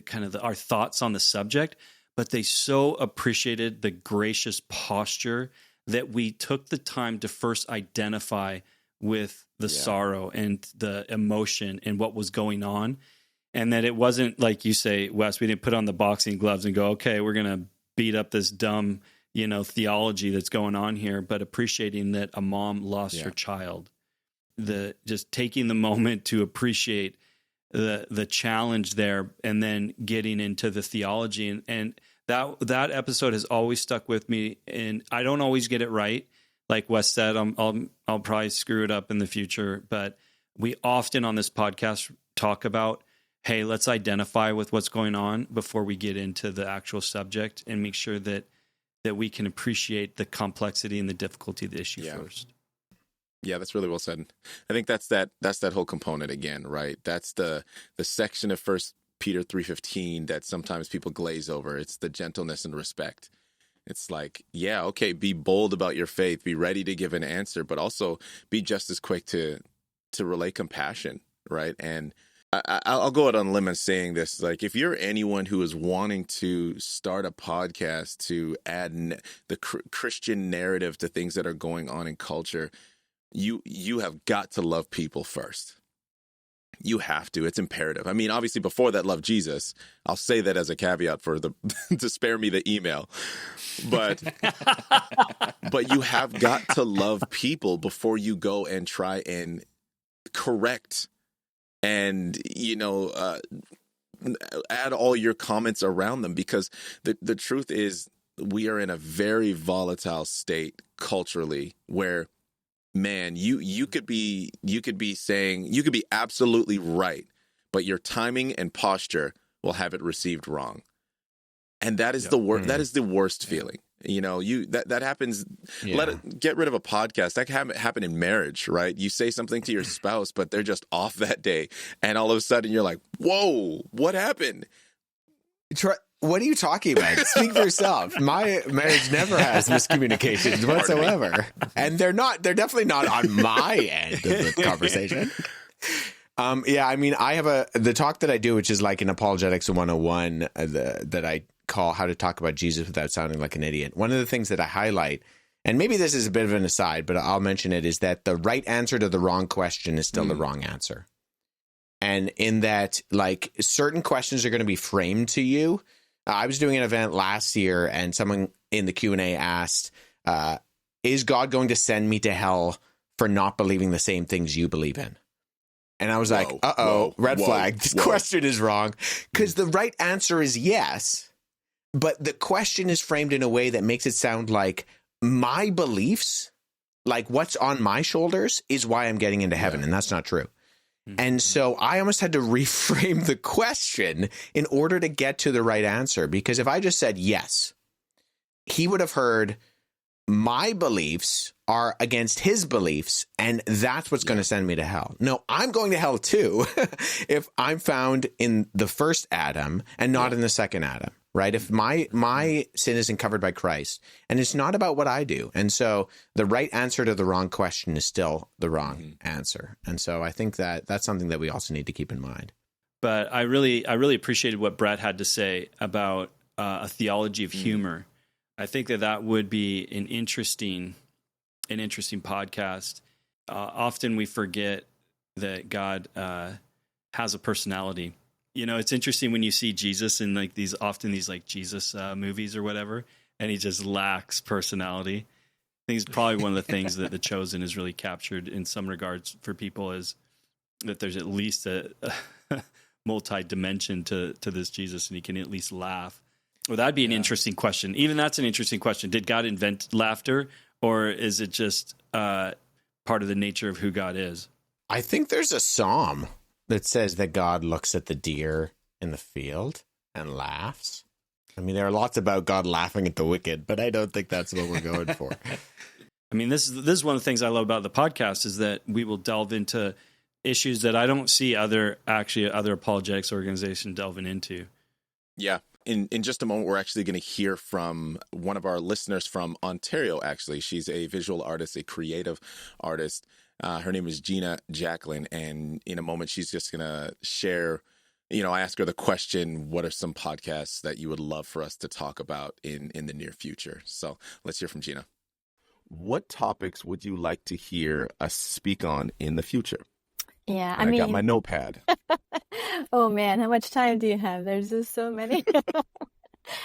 kind of our thoughts on the subject, but they so appreciated the gracious posture that we took the time to first identify with the sorrow and the emotion and what was going on. And that it wasn't like you say, Wes, we didn't put on the boxing gloves and go, okay, we're going to beat up this dumb, theology that's going on here, but appreciating that a mom lost her child. Just taking the moment to appreciate the challenge there, and then getting into the theology. And that episode has always stuck with me, and I don't always get it right. Like Wes said, I'll probably screw it up in the future, but we often on this podcast talk about, hey, let's identify with what's going on before we get into the actual subject, and make sure that we can appreciate the complexity and the difficulty of the issue first. Yeah, that's really well said. I think that's that whole component again, right? That's the section of 1 Peter 3:15 that sometimes people glaze over. It's the gentleness and respect. It's like, yeah, okay, be bold about your faith, be ready to give an answer, but also be just as quick to relay compassion, right? And I'll go out on a limb in saying this. Like, if you're anyone who is wanting to start a podcast to add the Christian narrative to things that are going on in culture, you have got to love people first. You have to. It's imperative. I mean, obviously, before that, love Jesus. I'll say that as a caveat for to spare me the email. But you have got to love people before you go and try and correct and add all your comments around them, because the truth is we are in a very volatile state culturally where, man, you could be absolutely right, but your timing and posture will have it received wrong, and that is that is the worst feeling. That happens. Get rid of a podcast. That can happen in marriage, right? You say something to your spouse, but they're just off that day, and all of a sudden you're like, "Whoa, what happened?" What are you talking about? Speak for yourself. My marriage never has miscommunications whatsoever, and they're definitely not on my end of the conversation. I mean, I have the talk that I do, which is like an Apologetics 101, that I call How to Talk About Jesus Without Sounding Like an Idiot. One of the things that I highlight, and maybe this is a bit of an aside, but I'll mention it, is that the right answer to the wrong question is still the wrong answer. And in that, like, certain questions are going to be framed to you. I was doing an event last year, and someone in the Q&A asked, is God going to send me to hell for not believing the same things you believe in? And I was like, red flag. This question is wrong. Because the right answer is yes. But the question is framed in a way that makes it sound like my beliefs, like what's on my shoulders, is why I'm getting into heaven. And that's not true. And so I almost had to reframe the question in order to get to the right answer. Because if I just said yes, he would have heard my beliefs are against his beliefs, and that's what's going to send me to hell. No, I'm going to hell too if I'm found in the first Adam and not in the second Adam, right? If my sin isn't covered by Christ, and it's not about what I do. And so the right answer to the wrong question is still the wrong answer. And so I think that that's something that we also need to keep in mind. But I really appreciated what Brett had to say about a theology of humor. I think that would be an interesting podcast. Often we forget that God has a personality. It's interesting when you see Jesus in like these like Jesus movies or whatever, and he just lacks personality. I think it's probably one of the things that The Chosen has really captured in some regards for people, is that there's at least a multi-dimension to this Jesus, and he can at least laugh. Well, that'd be an interesting question. Even that's an interesting question. Did God invent laughter, or is it just part of the nature of who God is? I think there's a psalm that says that God looks at the deer in the field and laughs. I mean, there are lots about God laughing at the wicked, but I don't think that's what we're going for. I mean, this is one of the things I love about the podcast, is that we will delve into issues that I don't see other apologetics organizations delving into. Yeah. In just a moment, we're actually going to hear from one of our listeners from Ontario, actually. She's a visual artist, a creative artist. Her name is Gina Jacqueline. And in a moment, she's just going to share, I asked her the question, what are some podcasts that you would love for us to talk about in the near future? So let's hear from Gina. What topics would you like to hear us speak on in the future? Yeah, I got my notepad. Oh man, how much time do you have? There's just so many.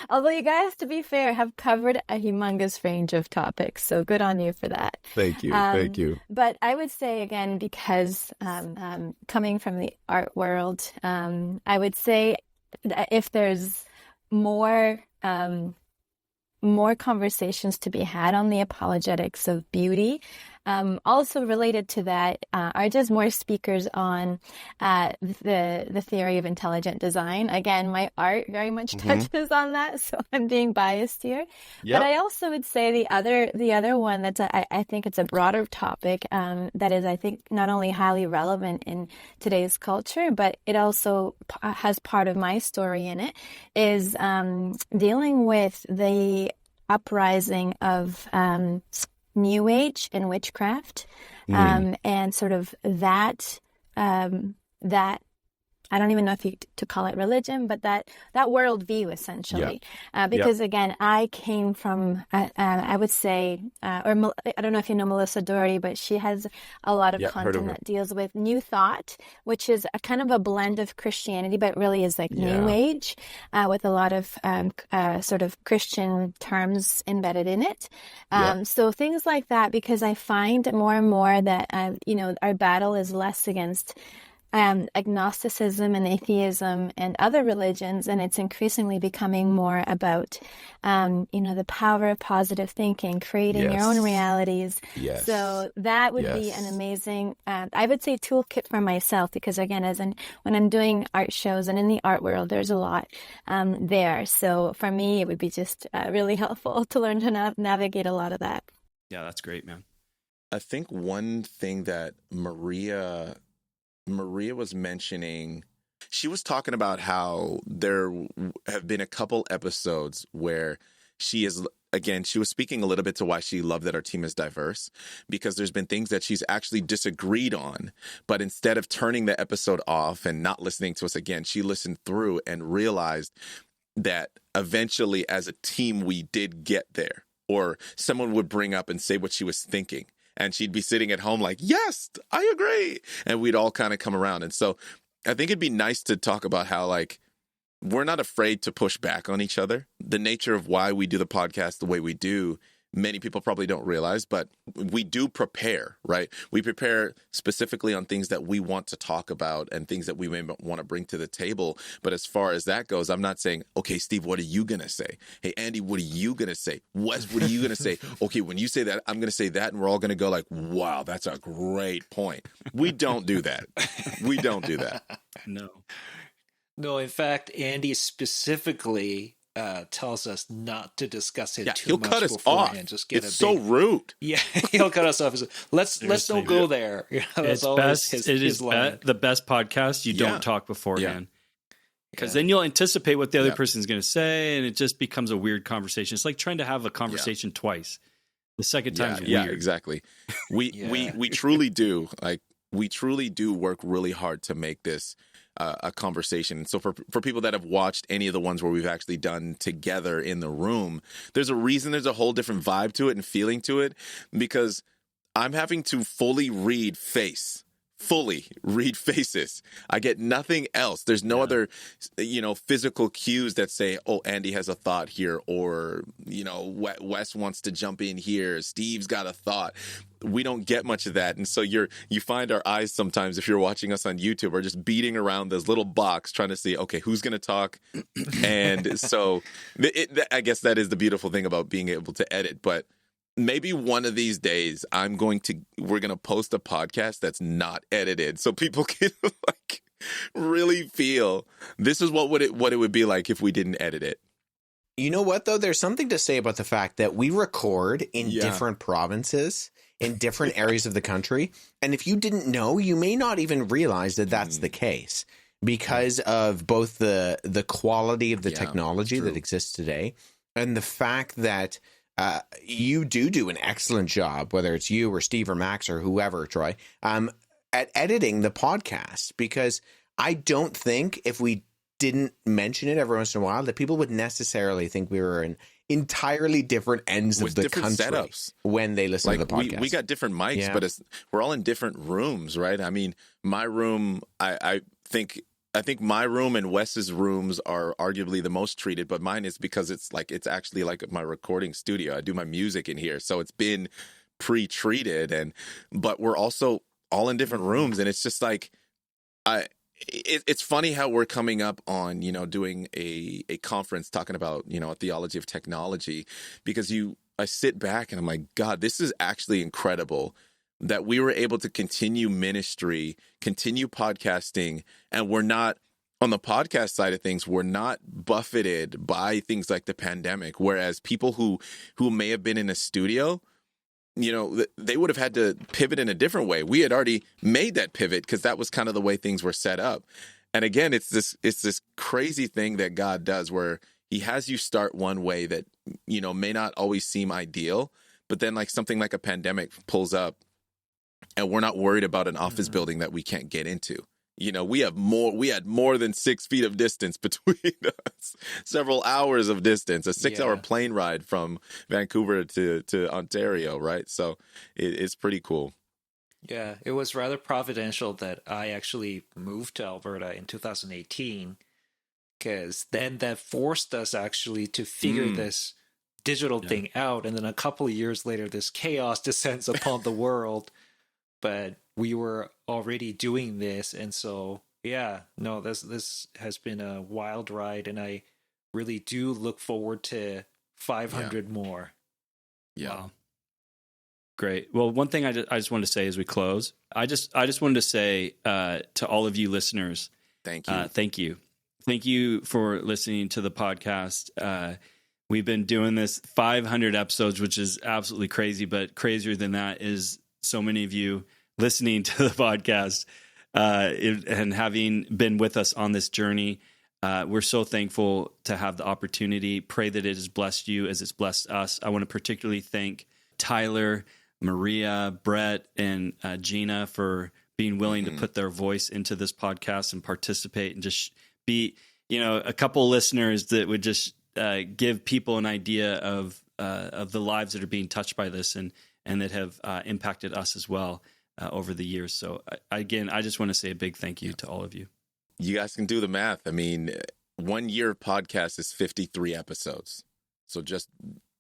Although you guys, to be fair, have covered a humongous range of topics, so good on you for that. Thank you. Thank you. But I would say again, because coming from the art world, I would say that if there's more conversations to be had on the apologetics of beauty. Also related to that are just more speakers on the theory of intelligent design. Again, my art very much touches on that, so I'm being biased here. Yep. But I also would say the other one that's I think it's a broader topic that is, I think, not only highly relevant in today's culture, but it also has part of my story in it, is dealing with the uprising of New Age and witchcraft, and sort of that I don't even know if to call it religion, but that worldview essentially. Because again, I came from, I would say, or I don't know if you know Melissa Doherty, but she has a lot of content that deals with New Thought, which is a kind of a blend of Christianity, but really is like New Age, with a lot of sort of Christian terms embedded in it. So things like that, because I find more and more that, our battle is less against agnosticism and atheism and other religions, and it's increasingly becoming more about, the power of positive thinking, creating your own realities. So that would be an amazing, I would say, toolkit for myself, because again, when I'm doing art shows and in the art world, there's a lot there. So for me, it would be just really helpful to learn to navigate a lot of that. Yeah, that's great, man. I think one thing that Maria was mentioning, she was talking about how there have been a couple episodes where she was speaking a little bit to why she loved that our team is diverse, because there's been things that she's actually disagreed on, but instead of turning the episode off and not listening to us again, she listened through and realized that eventually as a team we did get there, or someone would bring up and say what she was thinking. And she'd be sitting at home like, yes, I agree. And we'd all kind of come around. And so I think it'd be nice to talk about how, like, we're not afraid to push back on each other. The nature of why we do the podcast the way we do, many people probably don't realize, but we do prepare, right? We prepare specifically on things that we want to talk about and things that we may want to bring to the table. But as far as that goes, I'm not saying, okay, Steve, what are you going to say? Hey, Andy, what are you going to say? Wes, what are you going to say? Okay, when you say that, I'm going to say that. And we're all going to go like, wow, that's a great point. We don't do that. We don't do that. No, in fact, Andy specifically tells us not to discuss it too much. He'll cut us beforehand. off. Just get it's so rude. Yeah, he'll cut us off. Let's don't go there. That's always his line. The best podcast. You don't talk beforehand, because then you'll anticipate what the other person's going to say, and it just becomes a weird conversation. It's like trying to have a conversation twice. The second time is weird. Yeah, exactly. We truly do. Like, we truly do work really hard to make this a conversation. So for people that have watched any of the ones where we've actually done together in the room, there's a reason there's a whole different vibe to it and feeling to it, because I'm having to fully read faces. I get nothing else. There's no other, physical cues that say, oh, Andy has a thought here, or, Wes wants to jump in here. Steve's got a thought. We don't get much of that. And so you find our eyes sometimes, if you're watching us on YouTube, are just beating around this little box trying to see, okay, who's going to talk? And so I guess that is the beautiful thing about being able to edit. But maybe one of these days we're going to post a podcast that's not edited, so people can like really feel this is what it would be like if we didn't edit it. You know what, though? There's something to say about the fact that we record in different provinces, in different areas of the country. And if you didn't know, you may not even realize that that's the case, because of both the quality of the technology that exists today and the fact that you do an excellent job, whether it's you or Steve or Max or whoever, Troy, at editing the podcast, because I don't think if we didn't mention it every once in a while that people would necessarily think we were in entirely different ends of the country setups when they listen to the podcast. We got different mics, but we're all in different rooms, right? I mean, my room, I think I think my room and Wes's rooms are arguably the most treated, but mine is because it's actually like my recording studio. I do my music in here, so it's been pre-treated, but we're also all in different rooms, and it's just like it's funny how we're coming up on, doing a conference talking about, a theology of technology, because I sit back and I'm like, God, this is actually incredible that we were able to continue ministry, continue podcasting, and we're not, on the podcast side of things, we're not buffeted by things like the pandemic, whereas people who may have been in a studio, they would have had to pivot in a different way. We had already made that pivot because that was kind of the way things were set up. And again, it's this crazy thing that God does where he has you start one way that, may not always seem ideal, but then like something like a pandemic pulls up and we're not worried about an office building that we can't get into. We had more than 6 feet of distance between us, several hours of distance, a 6-hour plane ride from Vancouver to Ontario, right? So it's pretty cool. Yeah, it was rather providential that I actually moved to Alberta in 2018, because then that forced us actually to figure this digital thing out. And then a couple of years later, this chaos descends upon the world. But we were already doing this, and so this has been a wild ride, and I really do look forward to 500 more. Yeah, wow. Great. Well, one thing I just wanted to say as we close, I just wanted to say to all of you listeners, thank you, thank you for listening to the podcast. We've been doing this 500 episodes, which is absolutely crazy, but crazier than that is so many of you listening to the podcast and having been with us on this journey. We're so thankful to have the opportunity. Pray that it has blessed you as it's blessed us. I want to particularly thank Tyler, Maria, Brett, and Gina for being willing to put their voice into this podcast and participate and just be, a couple listeners that would just give people an idea of the lives that are being touched by this and that have impacted us as well over the years. So I just want to say a big thank you to all of you. You guys can do the math. I mean, 1 year podcast is 53 episodes. So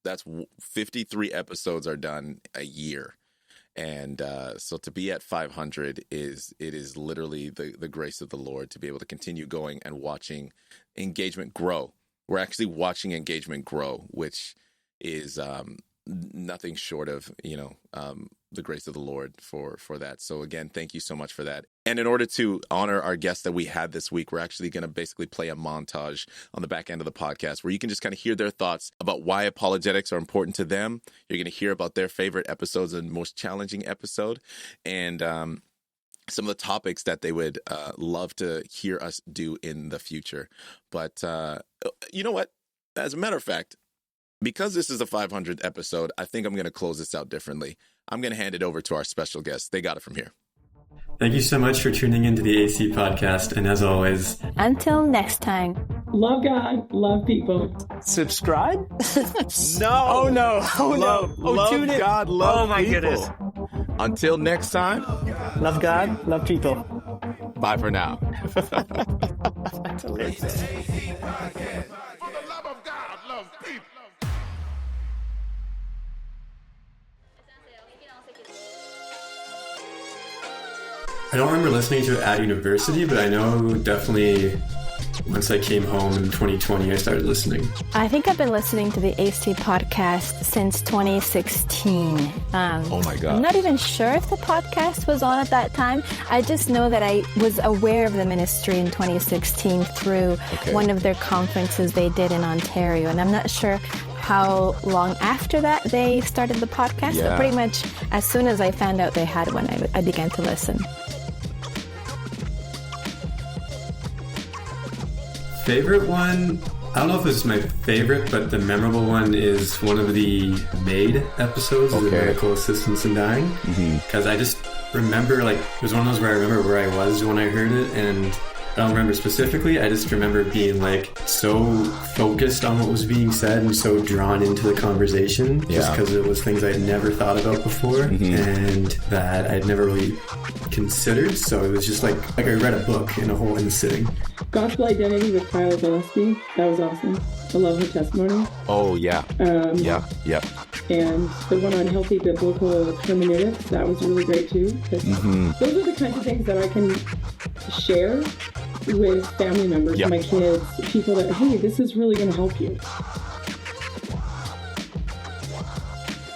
that's 53 episodes are done a year. And so to be at 500 it is literally the grace of the Lord to be able to continue going and watching engagement grow. We're actually watching engagement grow, which is nothing short of, the grace of the Lord for that. So again, thank you so much for that. And in order to honor our guests that we had this week, we're actually going to basically play a montage on the back end of the podcast where you can just kind of hear their thoughts about why apologetics are important to them. You're going to hear about their favorite episodes and most challenging episode, and some of the topics that they would love to hear us do in the future. But you know what? As a matter of fact, because this is the 500th episode, I think I'm going to close this out differently. I'm going to hand it over to our special guest. They got it from here. Thank you so much for tuning into the AC podcast. And as always, until next time, love God, love people. Subscribe? No. Oh, no. Oh, no. Oh, love tune in. God, love oh, my people. Goodness. Until next time. Love God, love people. Bye for now. That's hilarious. For the love of God, love people. I don't remember listening to it at university, but I know definitely once I came home in 2020, I started listening. I think I've been listening to the AC podcast since 2016. Oh my God. I'm not even sure if the podcast was on at that time. I just know that I was aware of the ministry in 2016 through one of their conferences they did in Ontario. And I'm not sure how long after that they started the podcast, but pretty much as soon as I found out they had one, I began to listen. Favorite one? I don't know if this is my favorite, but the memorable one is one of the MAID episodes, the medical assistance in dying. Because I just remember, it was one of those where I remember where I was when I heard it, and I don't remember specifically. I just remember being like so focused on what was being said and so drawn into the conversation just because it was things I'd never thought about before and that I'd never really considered. So it was just like I read a book in a sitting. Gospel Identity with Kyle Gillespie. That was awesome. I love her testimony. Oh, yeah. Yeah. And the one on healthy biblical hermeneutics, that was really great too. Those are the kinds of things that I can share with family members, my kids, people that, hey, this is really going to help you.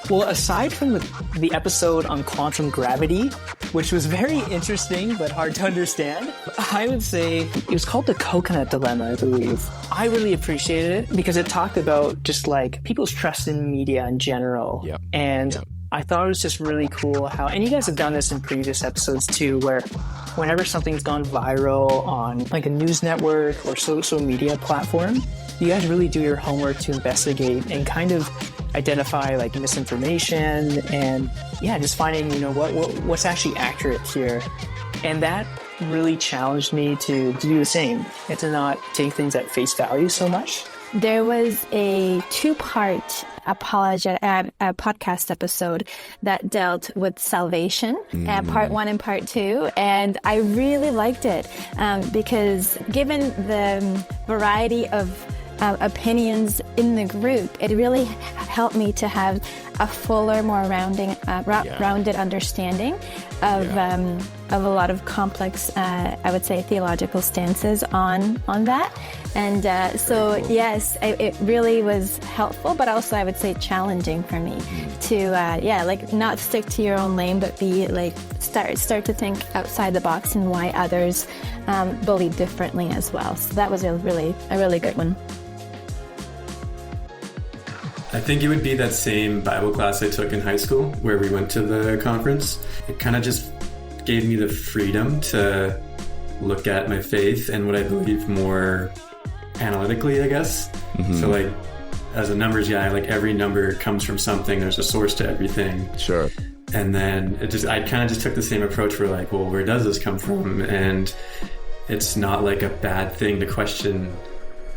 Well, aside from the episode on quantum gravity, which was very interesting but hard to understand, I would say it was called the coconut dilemma, I believe. I really appreciated it because it talked about just like people's trust in media in general. And I thought it was just really cool how, and you guys have done this in previous episodes too, where whenever something's gone viral on like a news network or social media platform, you guys really do your homework to investigate and kind of identify like misinformation and just finding, what's actually accurate here. And that really challenged me to do the same and to not take things at face value so much. There was a 2-part podcast episode that dealt with salvation, part 1 and part 2, and I really liked it because given the variety of opinions in the group, it really helped me to have a fuller, more rounded understanding of a lot of complex, I would say, theological stances on that. And yes, it really was helpful, but also I would say challenging for me to, not stick to your own lane, but be like, start to think outside the box and why others believe differently as well. So that was a really good one. I think it would be that same Bible class I took in high school where we went to the conference. It kind of just gave me the freedom to look at my faith and what I believe more analytically, I guess. So like as a numbers guy, like every number comes from something. There's a source to everything. Sure. And then I kind of just took the same approach where like, well, where does this come from? And it's not like a bad thing to question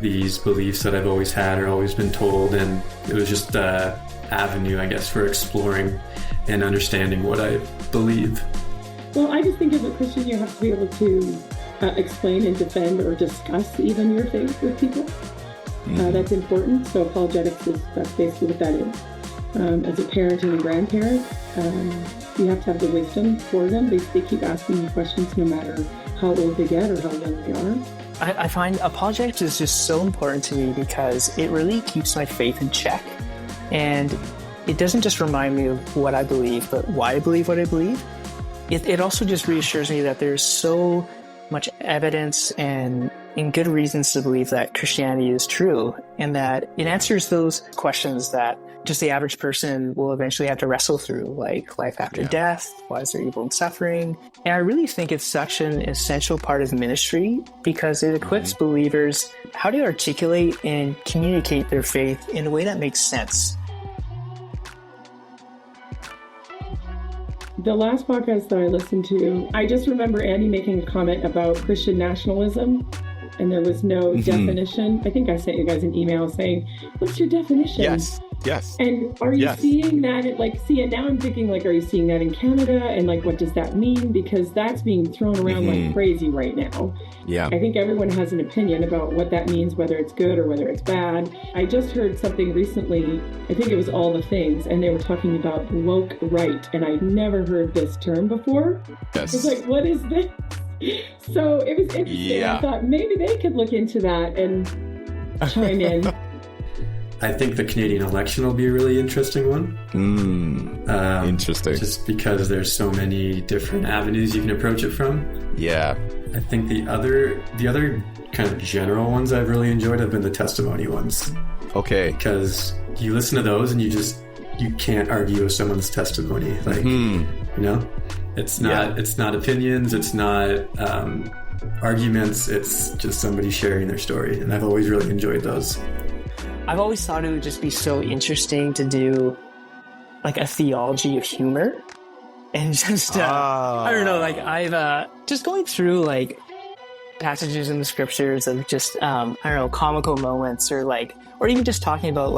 these beliefs that I've always had or always been told, and it was just an avenue, I guess, for exploring and understanding what I believe. Well, I just think as a Christian, you have to be able to explain and defend or discuss even your faith with people. That's important. So apologetics that's basically what that is. As a parent and a grandparent, you have to have the wisdom for them. They keep asking you questions no matter how old they get or how young they are. I find apologetics is just so important to me because it really keeps my faith in check. And it doesn't just remind me of what I believe, but why I believe what I believe. It also just reassures me that there's so much evidence and good reasons to believe that Christianity is true, and that it answers those questions that just the average person will eventually have to wrestle through, like life after death, why is there evil and suffering? And I really think it's such an essential part of ministry because it equips believers how to articulate and communicate their faith in a way that makes sense. The last podcast that I listened to, I just remember Andy making a comment about Christian nationalism, and there was no definition. I think I sent you guys an email saying, what's your definition? Yes. And are you seeing that? Now I'm thinking, like, are you seeing that in Canada? And, like, what does that mean? Because that's being thrown around like crazy right now. Yeah. I think everyone has an opinion about what that means, whether it's good or whether it's bad. I just heard something recently, I think it was All the Things, and they were talking about woke right. And I'd never heard this term before. Yes. It's like, what is this? So it was interesting. Yeah. I thought maybe they could look into that and chime in. I think the Canadian election will be a really interesting one. Interesting. Just because there's so many different avenues you can approach it from. Yeah. I think the other kind of general ones I've really enjoyed have been the testimony ones. Okay. Because you listen to those and you can't argue with someone's testimony. Like, it's not opinions, it's not arguments, it's just somebody sharing their story. And I've always really enjoyed those. I've always thought it would just be so interesting to do like a theology of humor and just, I don't know, like I've just going through like passages in the scriptures of just, I don't know, comical moments or even just talking about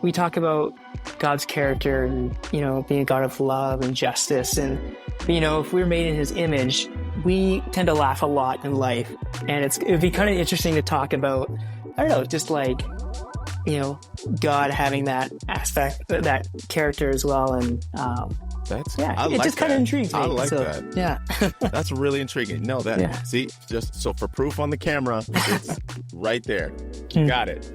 we talk about God's character and, being a God of love and justice. And, if we're made in his image, we tend to laugh a lot in life. And it'd be kind of interesting to talk about, I don't know, just God having that aspect, that character as well. And, it just kind of intrigues me. I like that. Yeah. That's really intriguing. No, see, just so for proof on the camera, it's right there. You got it.